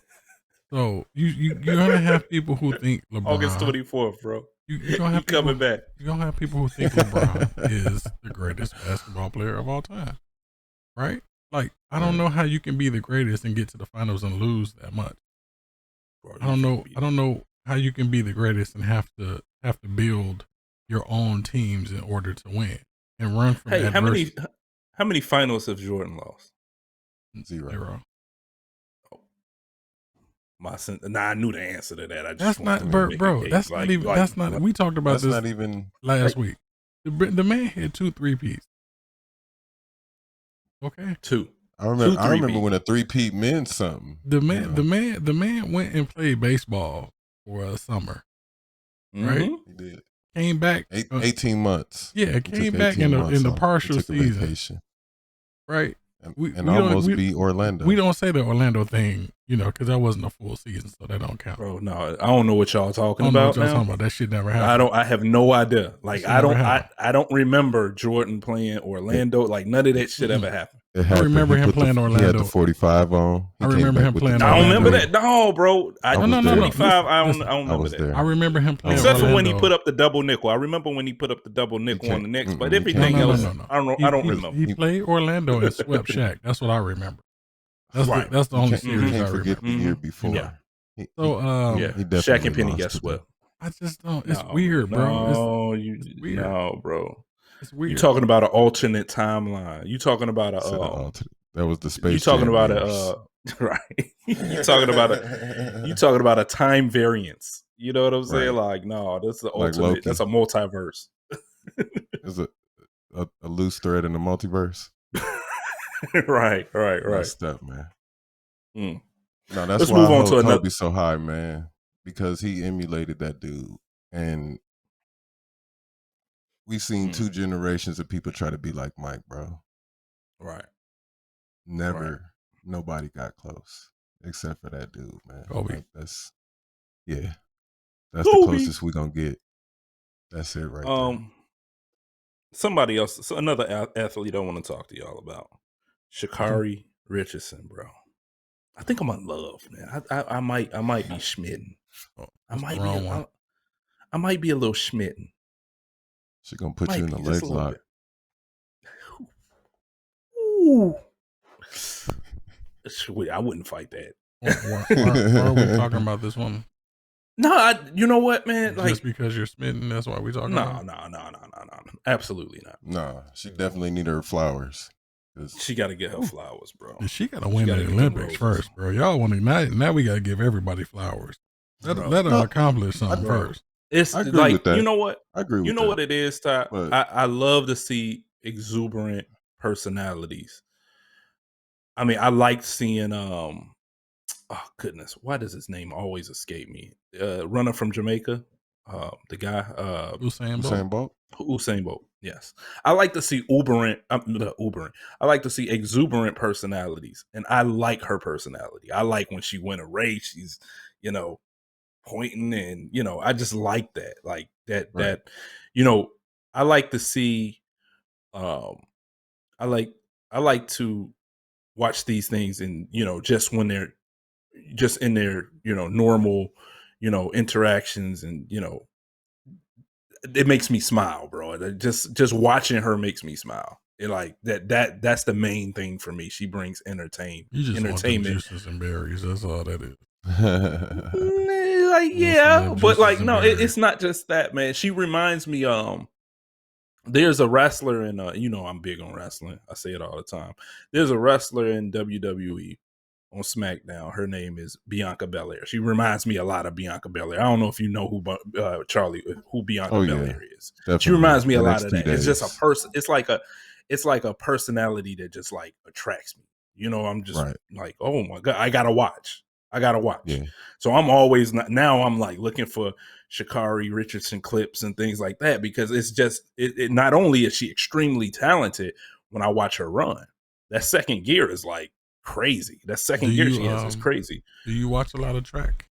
so you're gonna have people who think LeBron August 24th, bro. You're gonna have coming back. You're gonna have people who think LeBron is the greatest basketball player of all time, right? Like I don't know how you can be the greatest and get to the finals and lose that much. Bro, I don't know how you can be the greatest and have to build your own teams in order to win and run from adversity. How many finals have Jordan lost? Zero. Oh. I knew the answer to that. That's not, bro. That's not even. That's not. We talked about this not even last week. The man had 2 3-peats. Okay, 2. I remember when a 3-peat meant something. The man went and played baseball for a summer. Right? He did. Came back 18 months. Yeah, came back in the partial season. Vacation. Right. We almost beat Orlando. We don't say the Orlando thing, because that wasn't a full season, so that don't count. Bro, no, I don't know what y'all talking about. That shit never happened. I have no idea. Like I don't remember Jordan playing Orlando. Like none of that shit ever happened. I remember him playing Orlando. He had the 45 on. I remember him playing Orlando. I don't remember that. No, bro. No. 45, I don't remember that. I remember him playing Except Orlando. for when he put up the double nickel. I remember when he put up the double nickel on the Knicks, but everything else, I don't remember. He played Orlando and swept Shaq. That's what I remember. That's the only series I remember. Forget the year before. Yeah. Shaq and Penny got swept. I just don't. It's weird, bro. It's weird. No, bro. It's weird. You talking about an alternate timeline? You talking about that was the space. You talking about right? You talking about a time variance? You know what I'm saying? Like, no, that's the alternate. Like that's a multiverse. It's a loose thread in the multiverse. right. That's that, man. No, that's Let's why move I on hold to Kobe so high, man, because he emulated that dude, and we seen 2 generations of people try to be like Mike, bro. Right. Nobody got close except for that dude, man. Kobe. Like, that's the closest we gonna get. That's it, right there. Somebody else, another athlete I want to talk to y'all about, Sha'Carri Richardson, bro. I think I'm in love, man. I might be smitten. I might be a little smitten. She gonna put you in the leg lock. Ooh. Sweet, I wouldn't fight that. Why are we talking about this woman? No, you know what, man? Just because you're smitten, that's why we talking about it? No. Absolutely not. No, she definitely need her flowers. She got to get her flowers, bro. And she got to win the Olympics first, bro. Y'all want to now we got to give everybody flowers. Let her accomplish something first. It's like, you know what? I agree with you know what it is, Ty? I love to see exuberant personalities. I mean, I like seeing oh goodness, why does his name always escape me? Runner from Jamaica, the guy Usain Bolt. Yes, I like to see I like to see exuberant personalities, and I like her personality. I like when she win a race, she's pointing, and I just like that. Like that Right. that I like to see um I like to watch these things, and just when they're just in their normal interactions, and it makes me smile, bro. Just watching her makes me smile. And like that's the main thing for me. She brings You just want them entertainment. juices and berries. That's all that is. Like, yeah, but like, no, berries. it's not just that, man. She reminds me, there's a wrestler in I'm big on wrestling. I say it all the time. There's a wrestler in WWE on SmackDown. Her name is Bianca Belair. She reminds me a lot of Bianca Belair. I don't know if you know Charlie, who Bianca Belair is. Definitely. She reminds me a lot NXT of that. days. It's just a person. It's like a personality that just like attracts me. I'm just like, oh my God, I gotta watch. Yeah. So I'm always now I'm like looking for Sha'Carri Richardson clips and things like that, because it's just it not only is she extremely talented, when I watch her run, that second gear is like crazy. That second gear she has is crazy. Do you watch a lot of track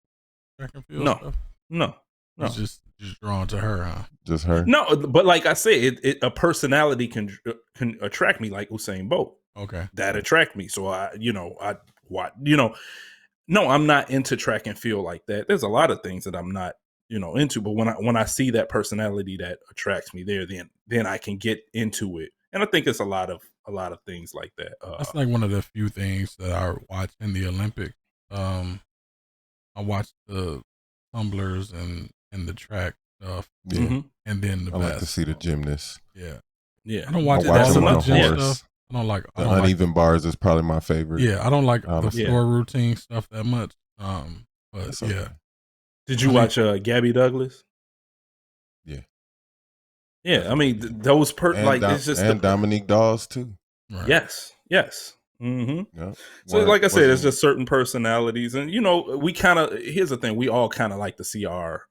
and field stuff? No. It's just drawn to her, huh? Just her? No, but like I said, a personality can attract me, like Usain Bolt. Okay. That attract me. So I watch, no, I'm not into track and field like that. There's a lot of things that I'm not, into, but when I see that personality that attracts me there, then I can get into it. And I think it's a lot of things like that. That's like one of the few things that I watch in the Olympics. I watch the tumblers and the track stuff. Yeah. And then the I like to see the gymnasts. Yeah. Yeah. I don't watch them all on the a gym horse. stuff. I don't like the uneven bars is probably my favorite. Yeah, I don't like the floor routine stuff that much. But okay. yeah. Did you watch Gabby Douglas? Yeah. Yeah, I mean those it's just Dominique Dawes too. Right. Yes. Mm-hmm. Yep. So like I said, it's just certain personalities, and we kind of, here's the thing, we all kind of like to see our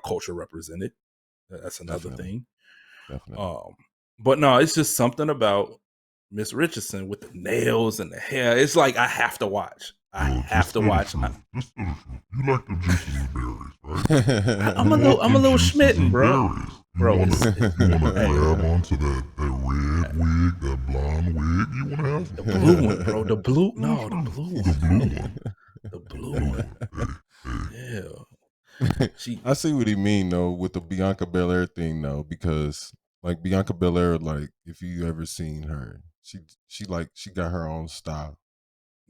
culture represented. That's another thing. Definitely. But no, it's just something about Miss Richardson with the nails and the hair. It's like I have to watch. I have to watch. You like the juices and berries, right? I'm a little schmitten, bro. You want to grab onto that red wig, that blonde wig. You want to have the blue one, bro. The blue one. The blue one. Yeah. I see what he mean though with the Bianca Belair thing though, because like Bianca Belair, like if you ever seen her, she got her own style.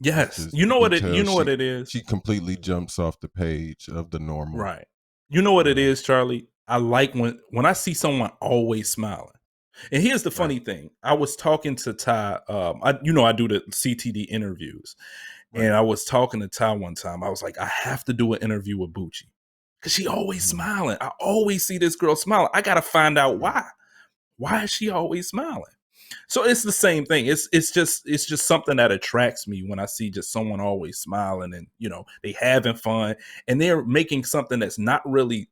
Yes, you know what it is. She completely jumps off the page of the normal. Right. You know what it is, Charlie? I like when I see someone always smiling. And here's the funny thing. I was talking to Ty. I do the CTD interviews. Right. And I was talking to Ty one time. I was like, I have to do an interview with Bucci. Because she always smiling. I always see this girl smiling. I got to find out why. Why is she always smiling? So it's the same thing. It's just something that attracts me when I see just someone always smiling, and they having fun, and they're making something that's not really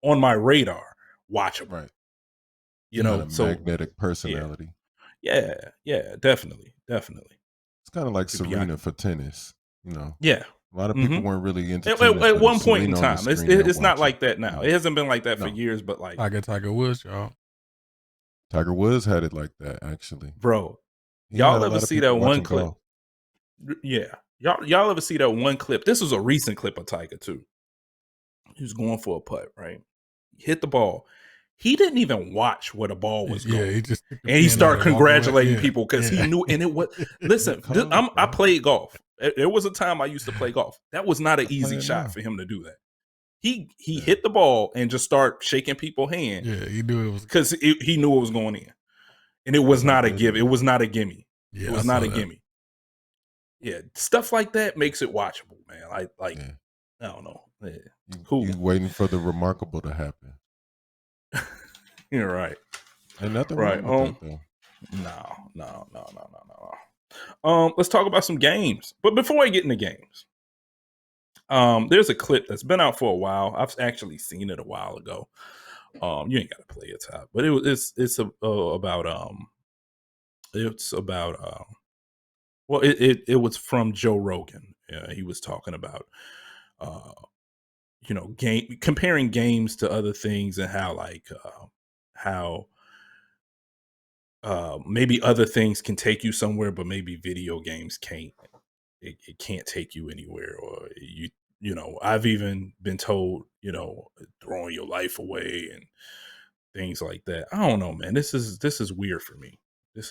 on my radar watchable. Right. So magnetic personality. Yeah, definitely. It's kind of like Serena for tennis. Yeah. A lot of people weren't really into tennis at one point in time. It's not like that now. It hasn't been like that for years, but like Tiger Woods, y'all. Tiger Woods had it like that, actually. Bro, y'all ever see that one clip? Yeah. Y'all ever see that one clip? This was a recent clip of Tiger, too. He was going for a putt, right? He hit the ball. He didn't even watch where the ball was going. He started congratulating people because he knew. And it was, listen, I played golf. There was a time I used to play golf. That was not an easy shot for him to do that. He hit the ball and just start shaking people's hand. Yeah, he knew it was because he knew it was going in, and it was not a give. It was not a gimme. Yeah, it was not a gimme. Yeah, stuff like that makes it watchable, man. I don't know. Yeah. Cool. You waiting for the remarkable to happen. You're right. Ain't nothing wrong with that, though. No. Let's talk about some games. But before I get into games, there's a clip that's been out for a while. I've actually seen it a while ago. You ain't got to play it, Top, but it's about it was from Joe Rogan. He was talking about comparing games to other things, and how maybe other things can take you somewhere, but maybe video games can't. It can't take you anywhere, or I've even been told, throwing your life away and things like that. I don't know, man. This is weird for me. This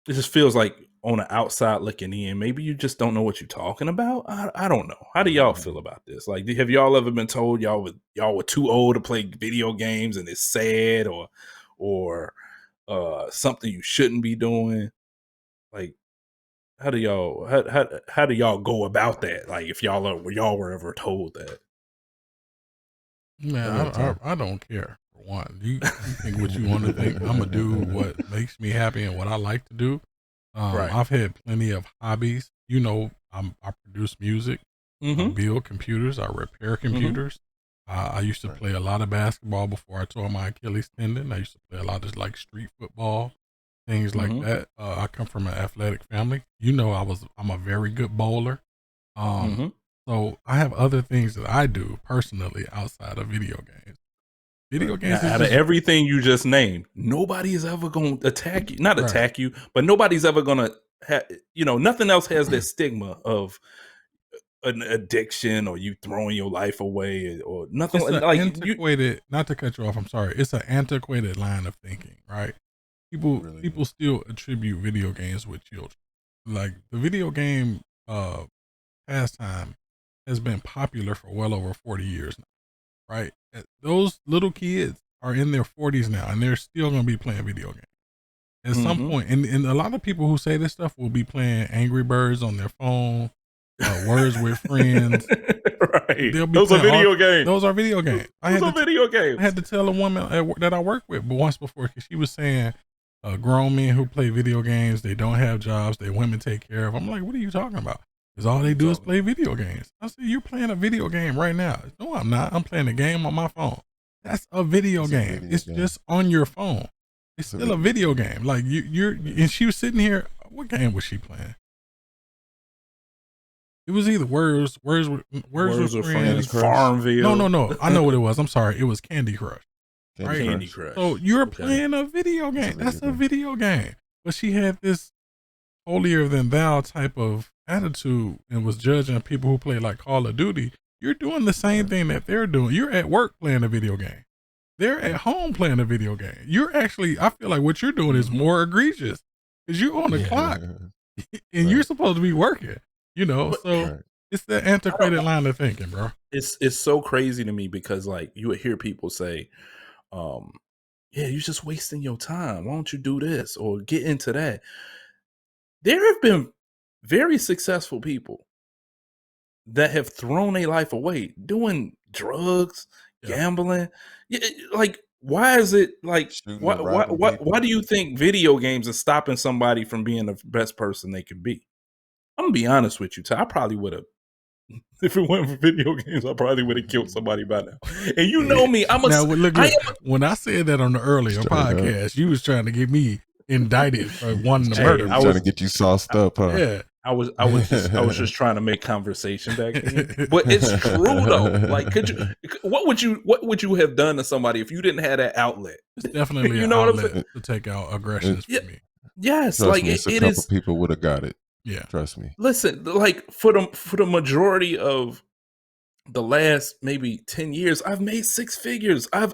just feels like on the outside looking in. Maybe you just don't know what you're talking about. I don't know. How do y'all feel about this? Like, have y'all ever been told y'all were too old to play video games and it's sad, or something you shouldn't be doing? Like, how do y'all go about that? Like, if y'all were ever told that? Man, I don't care. For one, you think what you want to think. I'm gonna do what makes me happy and what I like to do. Right. I've had plenty of hobbies. I produce music, I build computers, I repair computers. I used to play a lot of basketball before I tore my Achilles tendon. I used to play a lot of like street football, things like that. I come from an athletic family. I'm a very good bowler. So I have other things that I do personally outside of video games. Video games. Out of everything you just named, nobody is ever going to attack you. Not attack you, but nobody's ever going to nothing else has that stigma of an addiction or you throwing your life away or nothing like antiquated. Not to cut you off, I'm sorry. It's an antiquated line of thinking, right? People still attribute video games with children. Like, the video game pastime has been popular for well over 40 years now, right? Those little kids are in their 40s now, and they're still going to be playing video games. At some point, and a lot of people who say this stuff will be playing Angry Birds on their phone, Words with Friends. Right. Those are video games. Those are video games. I had to tell a woman that I work with once before, because she was saying grown men who play video games, they don't have jobs, they women take care of. I'm like, what are you talking about? Because all they do is play video games. I said, you're playing a video game right now. No, I'm not. I'm playing a game on my phone. That's a video game. It's just on your phone. It's still a video game. Like, and she was sitting here. What game was she playing? It was either Words with Friends, Farmville. No. I know what it was. I'm sorry. It was Candy Crush. Candy Crush. So you're playing a video game. That's a video game. But she had this holier than thou type of attitude and was judging people who play like Call of Duty. You're doing the same thing that they're doing. You're at work playing a video game. They're at home playing a video game. I feel like what you're doing is more egregious because you're on the clock and you're supposed to be working, so it's the antiquated line of thinking, bro. It's so crazy to me because, like, you would hear people say, yeah, you're just wasting your time. Why don't you do this or get into that? There have been very successful people that have thrown their life away doing drugs, gambling. Like, why is it like, why do you think video games are stopping somebody from being the best person they could be? I'm gonna be honest with you, Ty. I probably would have, if it weren't for video games, I probably would have killed somebody by now. And you know me, when I said that on the earlier podcast, you was trying to get me indicted for wanting to murder. I was trying to get you sauced up, huh? Yeah. I was just trying to make conversation back then. But it's true though. Like, what would you have done to somebody if you didn't have that outlet? It's definitely an outlet to take out aggressions from me. Yes, trust like me, a couple people would have got it. Yeah, trust me. Listen, like for the majority of the last maybe 10 years, I've made six figures. I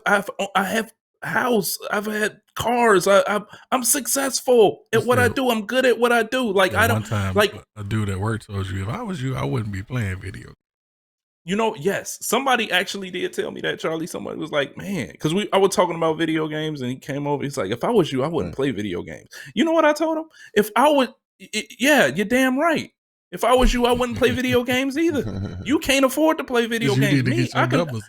have house. I've had cars. I'm successful at what I do. I'm good at what I do. Like, I don't like a dude at work told you, if I was you, I wouldn't be playing video. Yes, somebody actually did tell me that, Charlie. Somebody was like, man, because I was talking about video games, and he came over. He's like, if I was you, I wouldn't play video games. You know what I told him? If I would, yeah, you're damn right. If I was you, I wouldn't play video games either. You can't afford to play video games. Me, I can.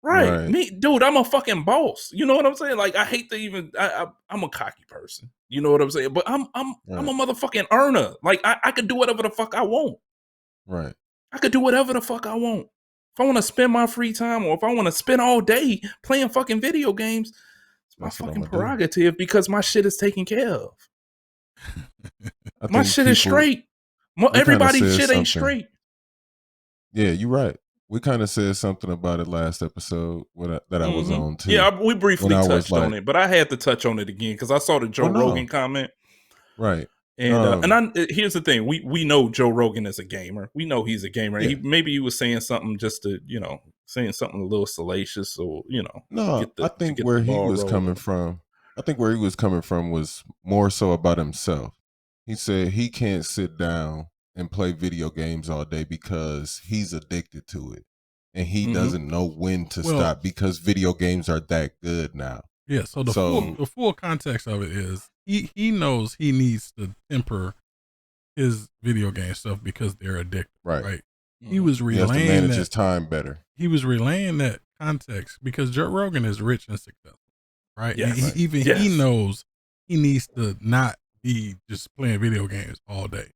Right. Me, dude, I'm a fucking boss. You know what I'm saying? Like, I hate to even, I'm a cocky person. You know what I'm saying? But I'm a motherfucking earner. Like, I could do whatever the fuck I want. Right. I could do whatever the fuck I want. If I want to spend my free time or if I want to spend all day playing fucking video games, it's my fucking prerogative because my shit is taken care of. My shit is straight. Everybody's shit ain't straight. Yeah, you're right. We kind of said something about it last episode that I was on too. Yeah, we briefly touched on it, but I had to touch on it again because I saw the Joe Rogan comment. Right. And here's the thing: we know Joe Rogan is a gamer. We know he's a gamer. Yeah. Maybe he was saying something just to saying something a little salacious, or No, I think where he was coming from. I think where he was coming from was more so about himself. He said he can't sit down and play video games all day because he's addicted to it, and he doesn't know when to stop because video games are that good now. Yeah. So the full context of it is he knows he needs to temper his video game stuff because they're addictive. Right. He was relaying he has to manage his time better. He was relaying that context because Joe Rogan is rich and successful, right? Yes. He knows he needs to not be just playing video games all day.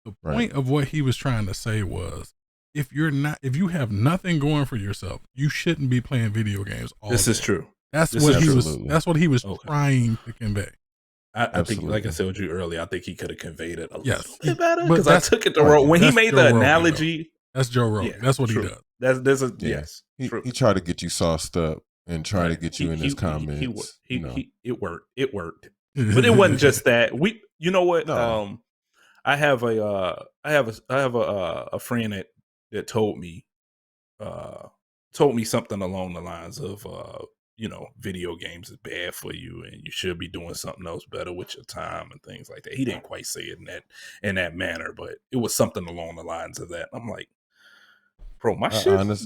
The point of what he was trying to say was, if you have nothing going for yourself, you shouldn't be playing video games all day. This is true. That's what he was trying to convey. I think, like I said with you earlier, I think he could have conveyed it a little bit better because I took it the wrong. When he made the analogy, that's Joe Rogan. Yeah, that's what he does. He tried to get you sauced up and try to get you in his comments. It worked, but it wasn't just that. You know what? No. I have a friend that told me something along the lines of video games is bad for you and you should be doing something else better with your time and things like that. He didn't quite say it in that manner, but it was something along the lines of that. I'm like, bro, my shit's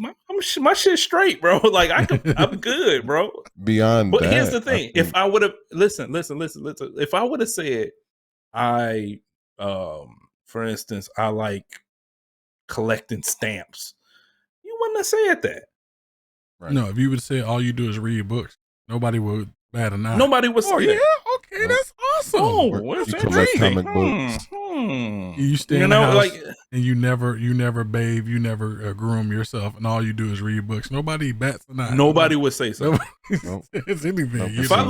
straight, bro. Like I'm good, bro. Beyond but that, here's the thing: if I would have listen, if I would have said for instance, I like collecting stamps, you wouldn't have said that. Right. No, if you would say all you do is read books, nobody would bat an eye. Nobody would say that. Yeah, okay, that's awesome. You collect comic books. You stay in the house and you never bathe, you never groom yourself, and all you do is read books. Nobody bats an eye. Nobody would say something. It's anything. If I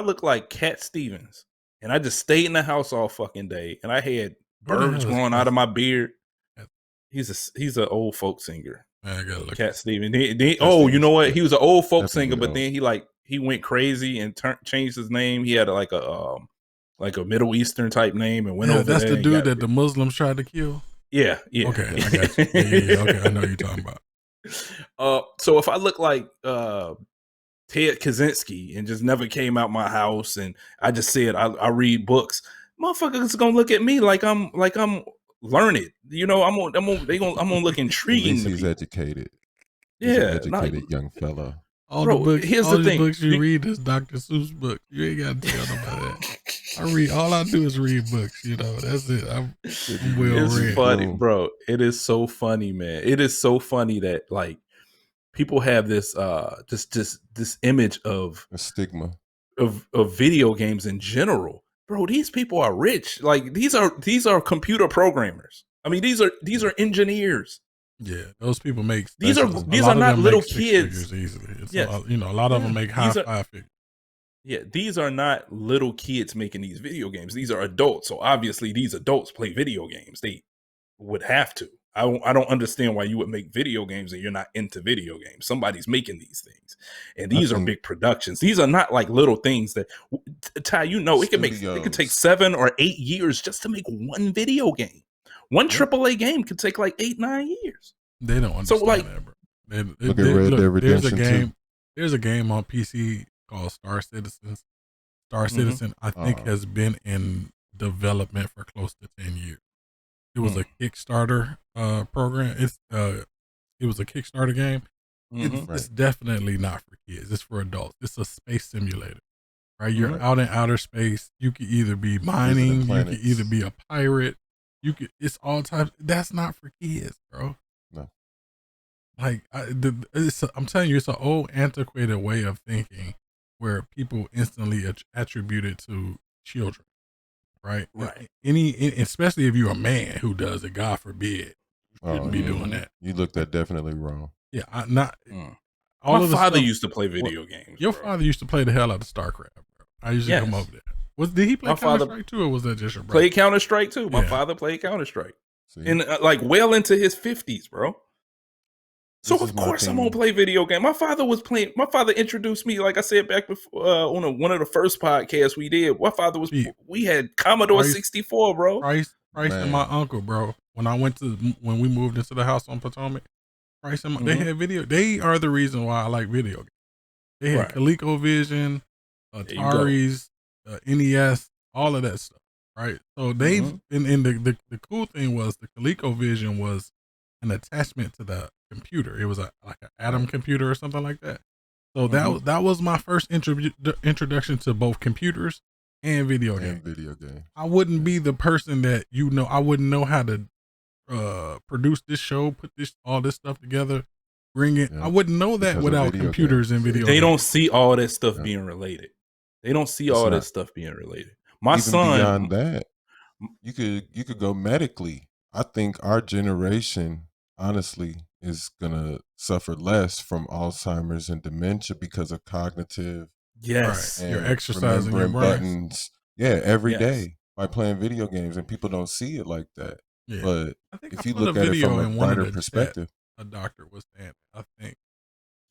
look like Cat Stevens, and I just stayed in the house all fucking day, and I had birds growing out of my beard, he's an old folk singer. I gotta look. Cat Stevens. You know what? He was an old folk singer, but then he went crazy and changed his name. He had like a Middle Eastern type name and went over there. That's the dude that the Muslims tried to kill. Yeah. Okay, I got you. Yeah. Okay, I know what you're talking about. So if I look like Ted Kaczynski and just never came out my house and I just said I read books, motherfuckers gonna look at me like I'm learned. I'm gonna look intriguing. He's educated. Yeah, he's an educated young fellow. All the books you read is Dr. Seuss books. You ain't got to tell nobody that. All I do is read books. That's it. I'm well read. It's funny, bro. It is so funny, man. It is so funny that like people have this this image of a stigma of video games in general. Bro, these people are rich. Like these are computer programmers. I mean, these are engineers. Yeah, those people make these are not little kids. Easily. A lot of them make high five figures. Yeah, these are not little kids making these video games. These are adults. So obviously, these adults play video games. They would have to. I don't understand why you would make video games and you're not into video games. Somebody's making these things, and these are big productions. These are not like little things that Ty. It could take 7 or 8 years just to make one video game. One AAA game could take like 8-9 years. They don't understand that, bro. Look at Red Dead Redemption. There's a game on PC called Star Citizen. Star Citizen, I think, has been in development for close to 10 years. It was a Kickstarter program. It was a Kickstarter game. It's definitely not for kids. It's for adults. It's a space simulator, right? You're out in outer space. You could either be mining. You could either be a pirate. It's all types. That's not for kids, bro. No. Like I'm telling you, it's an old, antiquated way of thinking where people instantly attribute it to children, right? Right. Especially if you're a man who does it, God forbid, you shouldn't be doing that. You looked at definitely wrong. Yeah, my father used to play video games. Your father used to play the hell out of StarCraft, bro. I used to come over there. Did he play Counter-Strike too, or was that just your brother? Played Counter-Strike too. My father played Counter-Strike. and like well into his 50s, bro. So of course I'm gonna play video game. My father introduced me, like I said back before on one of the first podcasts we did. My father we had Commodore 64, bro. Price and my uncle, bro. When we moved into the house on Potomac, Price and they had video. They are the reason why I like video games. They had ColecoVision, Ataris, NES, all of that stuff, right? So they and the cool thing was the ColecoVision was an attachment to the computer. It was like an Atom computer or something like that. So that was my first introduction to both computers and video games. I wouldn't be the person that I wouldn't know how to produce this show, put all this stuff together, bring it. I wouldn't know that without computers and video games. They don't see all that stuff being related. They don't see all that stuff being related. My son, beyond that, you could go medically. I think our generation, honestly, is gonna suffer less from Alzheimer's and dementia because of cognitive. Yes, you're exercising your buttons. Yeah, every day by playing video games, and people don't see it like that. Yeah. But if you look at it from a wider perspective, a doctor was saying, I think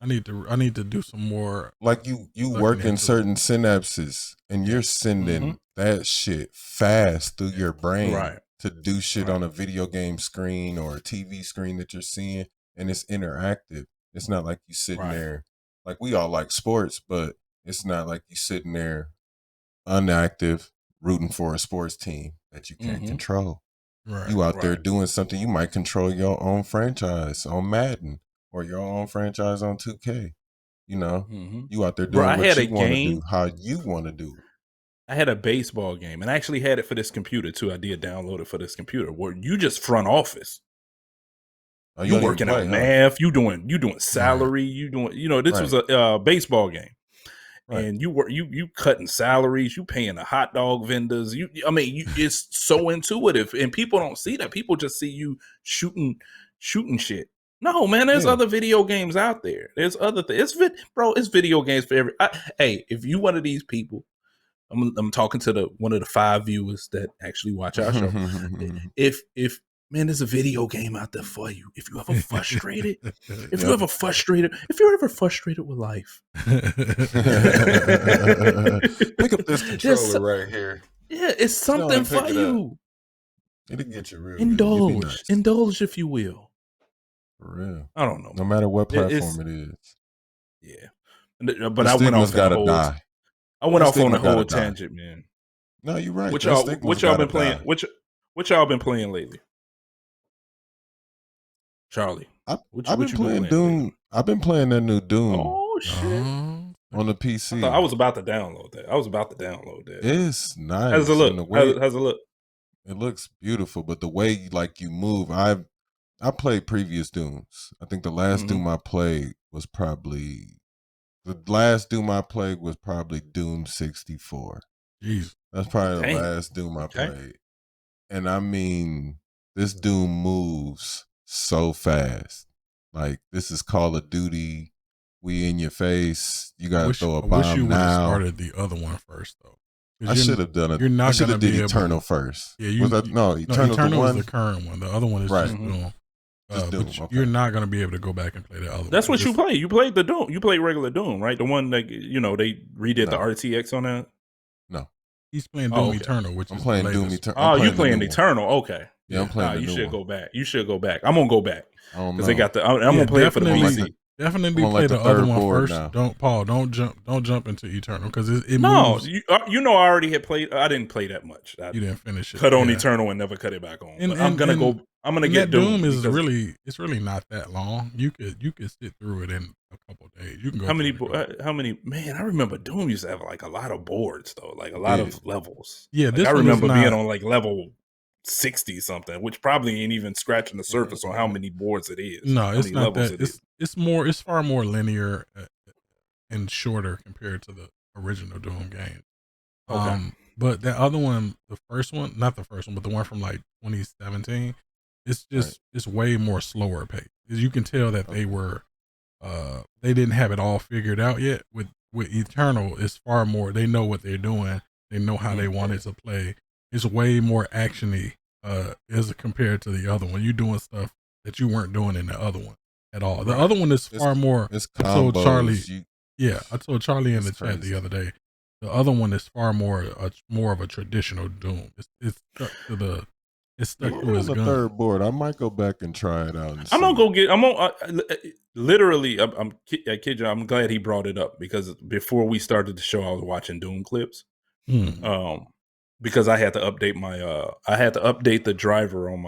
I need to do some more. Like you work in certain synapses, and you're sending that shit fast through your brain to do shit on a video game screen or a TV screen that you're seeing, and it's interactive. It's not like you sitting there, like we all like sports, but it's not like you sitting there inactive rooting for a sports team that you can't control. You out there doing something. You might control your own franchise on Madden or your own franchise on 2K. You out there doing what you want to do, how you want to do it. I had a baseball game, and I actually had it for this computer too. I did download it for this computer where you just front office. You working out math, you doing salary, you doing, this was a baseball game. Right. And you cutting salaries, you paying the hot dog vendors. It's so intuitive, and people don't see that. People just see you shooting shit. No, man, there's other video games out there. There's other things. It's video games for every. Hey, if you one of these people, I'm talking to one of the 5 viewers that actually watch our show. if there's a video game out there for you. If you're ever frustrated, if you're ever frustrated with life, pick up this controller right here. Yeah, it's something for you. It'll get you real. Indulge, if you will. For real. I don't know. No matter what platform it is. Yeah, but I went off on the whole tangent, man. No, you're right. What y'all been playing? What y'all been playing lately? Charlie, I've been playing Doom. I've been playing that new Doom. Oh shit! On the PC. I was about to download that. It's nice. How's it look? How's it look? It looks beautiful, but the way you move, I played previous Dooms. I think the last Doom I played was probably Doom 64. Jeez, that's probably the last Doom I played. And I mean, this Doom moves so fast. Like, this is Call of Duty. We in your face. You gotta throw a bomb now. I wish you would have started the other one first, though. I should have done it. I should have did Eternal first. Yeah, Eternal is the current one. The other one is just Doom. Doom. You're not gonna be able to go back and play the other one. That's what you play. You played the Doom. You played regular Doom, right? The one that they redid the RTX on that. No, he's playing Doom Eternal, which I'm is playing Doom Eternal. Oh, you playing Eternal? Okay. Yeah, I'm playing. You should go back. You should go back. I'm gonna go back because they got the. I'm gonna play it for the PC. Definitely play the other one first. Now. Don't jump into Eternal because it moves. No, I already had played. I didn't play that much. You didn't finish it. Cut on Eternal and never cut it back on. I'm gonna get Doom. It's really not that long. You could sit through it in a couple of days. You can go. How many? Man, I remember Doom used to have like a lot of boards though, like a lot of levels. Yeah, I remember being on like level 60 something, which probably ain't even scratching the surface on how many boards it is. No, it's not that. It's far more linear and shorter compared to the original Doom game. Okay. But the other one, not the first one, but the one from like 2017, it's just it's way more slower pace. You can tell that they were they didn't have it all figured out yet. With Eternal, it's far more. They know what they're doing. They know how they want it to play. It's way more actiony is compared to the other one. You're doing stuff that you weren't doing in the other one at all. The other one is far more. It's I told Charlie. Yeah, I told Charlie in the crazy. chat the other day. The other one is far more of a traditional Doom. It's stuck to the. It's stuck to his gun. Third board. I might go back and try it out. I'm gonna go get. I'm gonna literally. I kid you. I'm glad he brought it up because before we started the show, I was watching Doom clips. Because I had to update the driver on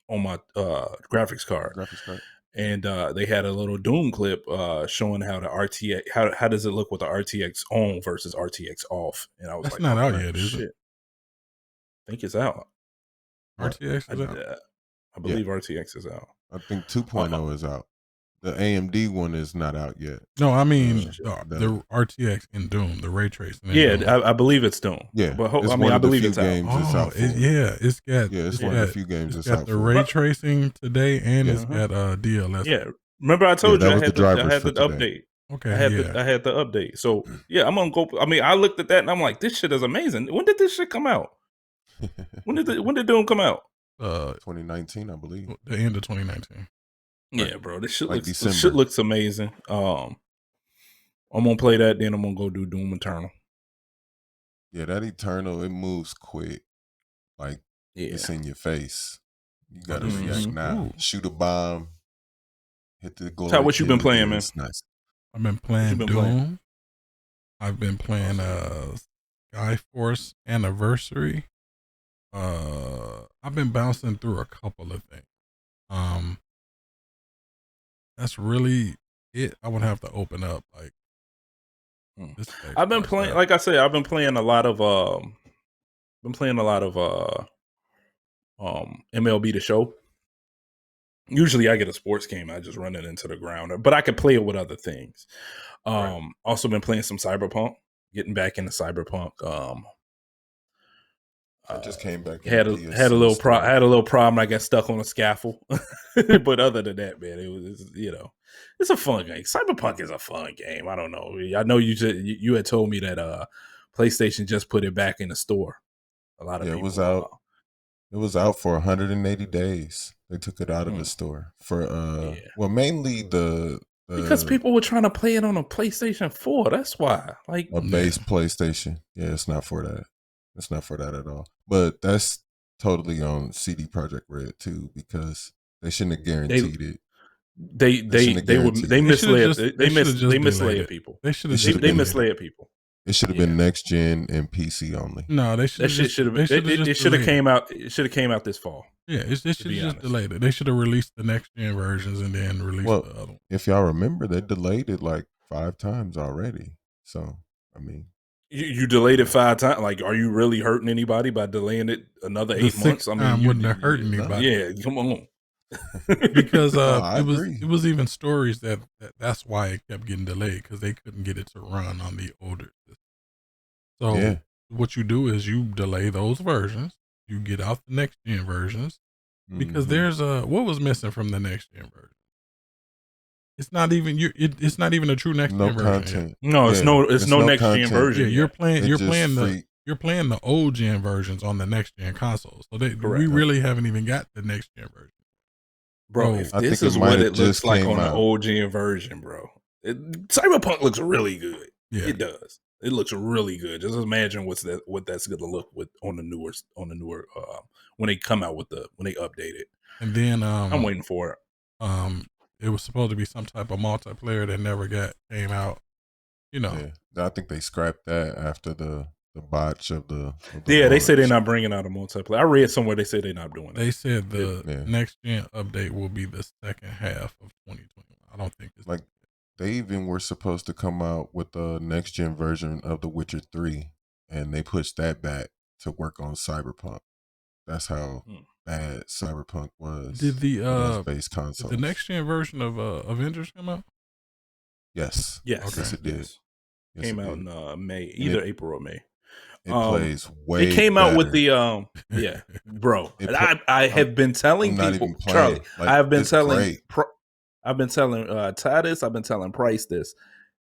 my graphics card. And they had a little Doom clip showing how the RTX how does it look with the RTX on versus RTX off. And I was That's not out yet, is it? I think it's out. RTX is out. I believe RTX is out. I think 2.0 is out. The AMD one is not out yet. No, I mean the RTX in Doom, the ray tracing. I believe it's Doom. Yeah, but I believe it's out. It's got one of the few games it's that's got out. The ray tracing today, and it's got DLS. Yeah, remember I told you I had the today. update. Okay, I had the update. So yeah, I'm gonna go. I mean, I looked at that and I'm like, this shit is amazing. When did this shit come out? When did Doom come out? 2019, I believe. The end of 2019. Yeah, bro. This shit looks amazing. I'm gonna play that, then I'm gonna go do Doom Eternal. Yeah, that Eternal, it moves quick. Like it's in your face. You gotta react now. Ooh. Shoot a bomb. Hit the glory. How what you been playing, man? It's nice. I've been playing Doom. I've been playing Skyforce Anniversary. I've been bouncing through a couple of things. That's really it. I would have to open up like. I've been playing, like I said, I've been playing a lot of MLB The Show. Usually I get a sports game, I just run it into the ground, but I could play it with other things. Also been playing some Cyberpunk, getting back into Cyberpunk. I just came back. Had a little problem. I got stuck on a scaffold, but other than that, man, it's a fun game. Cyberpunk is a fun game. I don't know. I know you had told me that PlayStation just put it back in the store. A lot of people. It was out. It was out for 180 days. They took it out of the store for mainly because people were trying to play it on a PlayStation 4. That's why, like a base PlayStation. Yeah, it's not for that. It's not for that at all. But that's totally on CD Projekt Red too, because they shouldn't have guaranteed it. They misled people. They misled people. It should have been next gen and PC only. No, it should have came out. It should have came out this fall. Yeah, it should have just delayed it. They should have released the next gen versions and then released the other one. If y'all remember, they delayed it like 5 times already. So I mean, you delayed it 5 times. Like, are you really hurting anybody by delaying it another 8 months? I mean, wouldn't have hurt anybody. Yeah, come on. Because it was even stories that's why it kept getting delayed, because they couldn't get it to run on the older system. So what you do is you delay those versions, you get out the next gen versions, because there's what was missing from the next gen version. It's not even it's not even a true next gen version. No, it's no next gen version. Yeah, you're playing the old gen versions on the next gen consoles. So we really haven't even got the next gen version. Bro, if this is what it looks like on the old gen version, bro. Cyberpunk looks really good. Yeah. It does. It looks really good. Just imagine what that's going to look with on the newer when they come out when they update it. And then I'm waiting for it. It was supposed to be some type of multiplayer that never came out. Yeah, I think they scrapped that after the botch of the they say they're not bringing out a multiplayer. I read somewhere they said they're not doing it. They said the next gen update will be the second half of 2021. I don't think it's like they even were supposed to come out with the next gen version of The Witcher 3, and they pushed that back to work on Cyberpunk. That's how bad Cyberpunk was. Did the base console, the next gen version of Avengers come out? Yes. Okay. Yes, it did. Yes, came out in May, either April or May. It plays way. It came better. out with the bro. I have been telling people, Charlie. Like, I've been telling Titus. I've been telling Price this.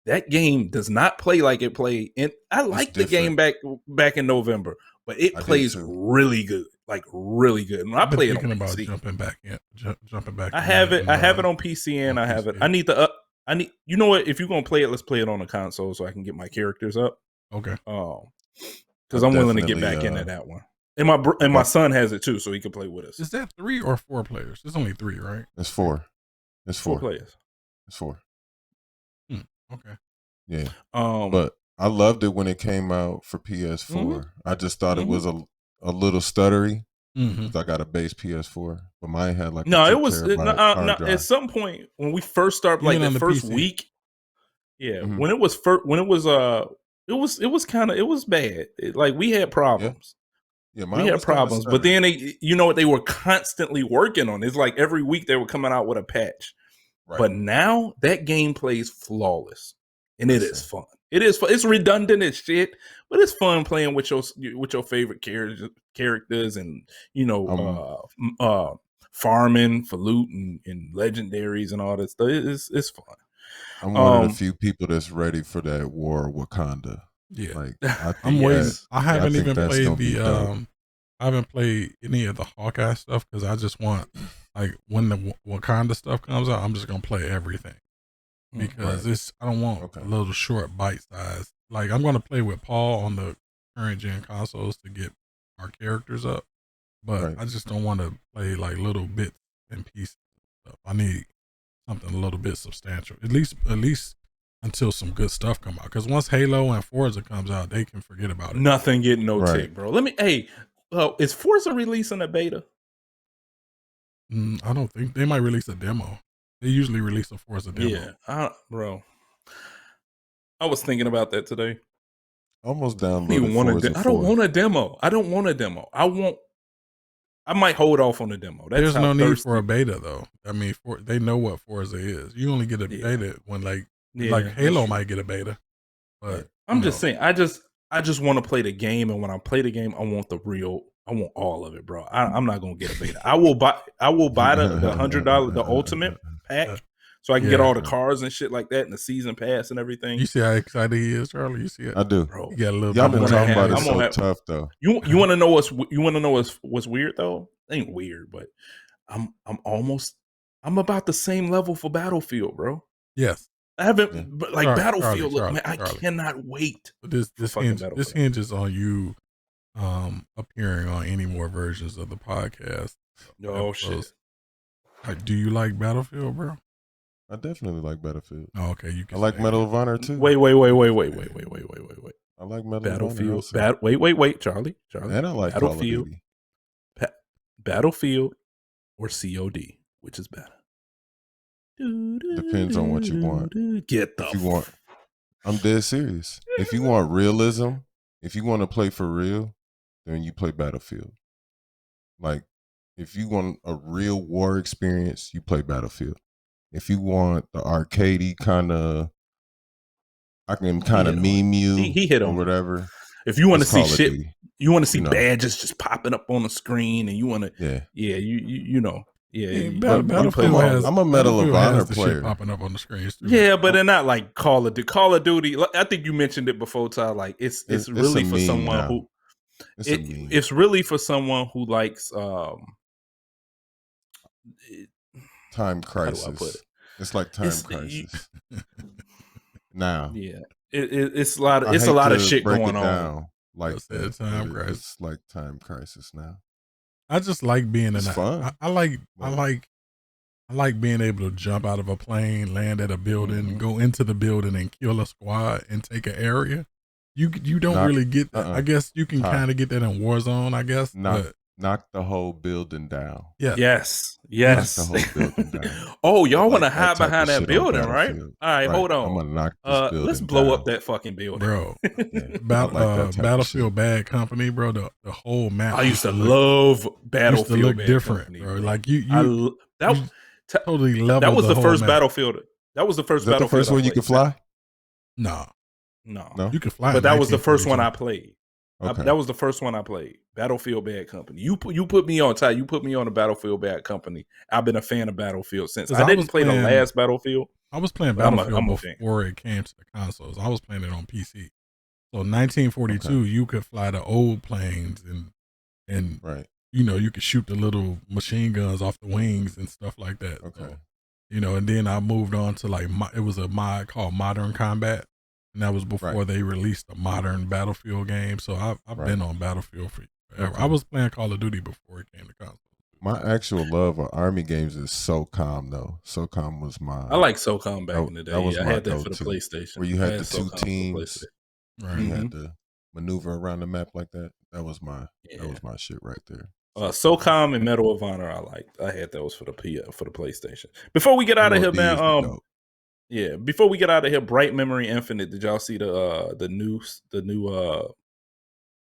That game does not play like it played. And I like the game back in November, but it plays really good. like really good. And I play it on about PC. jumping back. I have it on PC and I have it. I need you know what? If you're gonna play it, let's play it on a console so I can get my characters up. Okay. Because I'm willing to get back into that one. And my son has it too, so he can play with us. Is that 3 or 4 players? It's only 3, right? It's 4. It's 4 players. It's 4. Okay. Yeah. But I loved it when it came out for PS4. Mm-hmm. I just thought it was a little stuttery. I got a base PS4, but mine had like it was at some point when we first started, like the first week. Yeah, when it was it was bad. Like we had problems. Yeah, we had problems, but then they were constantly working on it. It's like every week they were coming out with a patch. Right. But now that game plays flawless, and it is fun. It is fun. It's redundant as shit, but it's fun playing with your favorite characters, and farming for loot and legendaries and all that stuff. It's fun. I'm one of the few people that's ready for that War of Wakanda. Yeah, like I'm waiting. I haven't even played I haven't played any of the Hawkeye stuff because I just want, like, when the Wakanda stuff comes out, I'm just gonna play everything because I don't want a little short bite size. Like, I'm gonna play with Paul on the current gen consoles to get our characters up, but I just don't want to play like little bits and pieces of stuff. I need something a little bit substantial, at least until some good stuff come out. Because once Halo and Forza comes out, they can forget about it. Nothing getting tick, bro. Is Forza releasing a beta? I don't think they might release a demo. They usually release a Forza demo. Yeah, bro. I was thinking about that today. Almost downloaded. I don't want a demo. I might hold off on the demo. There's no need for a beta, though. I mean, they know what Forza is. You only get a beta when like Halo might get a beta. But I'm just saying, I just want to play the game, and when I play the game, I want all of it, bro. I'm not gonna get a beta. I will buy the $100 the ultimate pack, so I can get all the cars and shit like that, and the season pass and everything. You see how excited he is, Charlie? You see it? I do, bro. You got a little. Y'all been talking about it so tough, though. You want to know what's weird though? It ain't weird, but I'm about the same level for Battlefield, bro. Yes. I haven't, but like Battlefield, man, I cannot wait. This hinges on you appearing on any more versions of the podcast. Oh shit! Like, do you like Battlefield, bro? I definitely like Battlefield. Oh, okay, I like Medal of Honor too. Wait. I like Medal Battlefield. of Honor. Wait, Charlie. And I like Battlefield. Battlefield or COD, which is better? Depends on what you want. Want. I'm dead serious. If you want realism, if you want to play for real, then you play Battlefield. Like, if you want a real war experience, you play Battlefield. If you want the arcadey kind of, I can kind of meme you he hit on whatever. If you want to see shit, you want to see badges just popping up on the screen, and you want to, you know. Yeah, Battlefield I'm a Medal of Honor player. Popping up on the screen. Yeah, but they're not like Call of Duty. I think you mentioned it before, Ty. Like it's really for someone now. Who it's really for someone who likes Time Crisis. How do I put it? It's like Time Crisis. Now, yeah, it's a lot of shit going on. Like Time Crisis. It's like Time Crisis now. I just like being fun. I like being able to jump out of a plane, land at a building, go into the building, and kill a squad and take an area. You don't really get that. I guess you can kind of get that in Warzone. I guess knock the whole building down. Yeah. Yes. Knock the whole building down. Oh, y'all want to hide behind that building, right? All right, hold on. I'm gonna knock this building let's blow down. up that fucking building, bro. Battlefield Bad Company, bro. The whole map. I used to love Battlefield. Used to look Bad different, Company, bro. Like totally leveled. That was the first map. Battlefield. That was the first. Is that the first one you could fly? No, you could fly. But that was the first one I played. Okay. That was the first one I played. Battlefield Bad Company. You put me on, Ty. You put me on a Battlefield Bad Company. I've been a fan of Battlefield since. I didn't play the last Battlefield. I was playing Battlefield before it came to the consoles. I was playing it on PC. So 1942, you could fly the old planes and you could shoot the little machine guns off the wings and stuff like that. Okay. So, and then I moved on to like it was a mod called Modern Combat, and that was before they released a modern Battlefield game. So I've been on Battlefield for forever. Okay. I was playing Call of Duty before it came to console. My actual love of Army games is SOCOM though. SOCOM was my. I like SOCOM back in the day. That was I had that for the go-to, PlayStation. where you had the SOCOM two teams. Right. You had to maneuver around the map like that. That was my shit right there. SOCOM and Medal of Honor, I liked. I had those for the PlayStation. Before we get out of here, man. Before we get out of here, Bright Memory Infinite. Did y'all see the new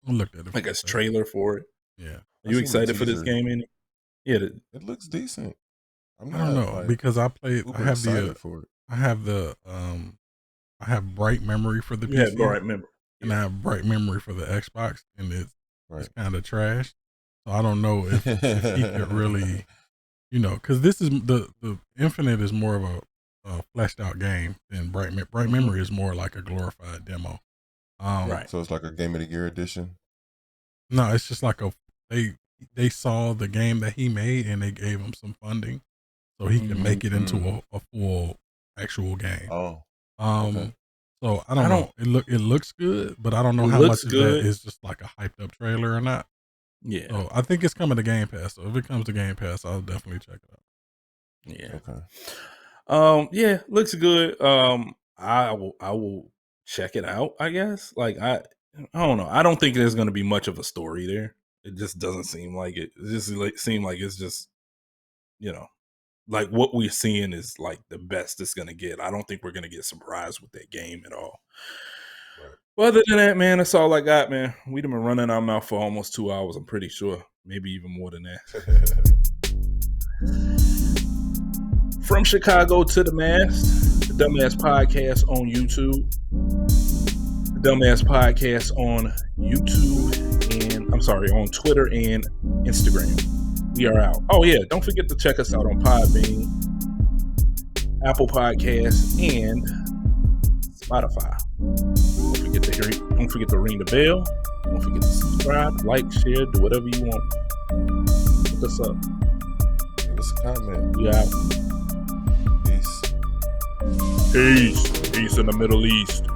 I looked at it. I guess trailer for it. Yeah. Are you excited for this game? Yeah, it looks decent. I don't know because I have Bright Memory for the PC. Yeah, Bright Memory. And I have Bright Memory for the Xbox, and it's kind of trash. So I don't know if he could really, because this is the Infinite is more of a fleshed out game than Bright Memory is more like a glorified demo. So it's like a Game of the Year edition. No, it's just like they saw the game that he made and they gave him some funding so he can make it into a full actual game. Oh. So I don't know. It looks good, but I don't know how much of that is just like a hyped up trailer or not. Yeah. So I think it's coming to Game Pass. So if it comes to Game Pass, I'll definitely check it out. Yeah. Okay. Yeah, looks good. I will check it out, I guess. Like I don't know. I don't think there's going to be much of a story there. It just doesn't seem like it. It just seem like it's just, like what we're seeing is like the best it's going to get. I don't think we're going to get surprised with that game at all. Right. Well, other than that, man, that's all I got, man. We've been running our mouth for almost 2 hours. I'm pretty sure. Maybe even more than that. From Chicago to the Mast, the Dummast Podcast on YouTube. The Dummast Podcast on YouTube on Twitter and Instagram. We are out. Oh yeah, don't forget to check us out on Podbean, Apple Podcasts, and Spotify. Don't forget to ring the bell. Don't forget to subscribe, like, share, do whatever you want. Look us up. Give us a comment. We out. Peace. Peace in the Middle East.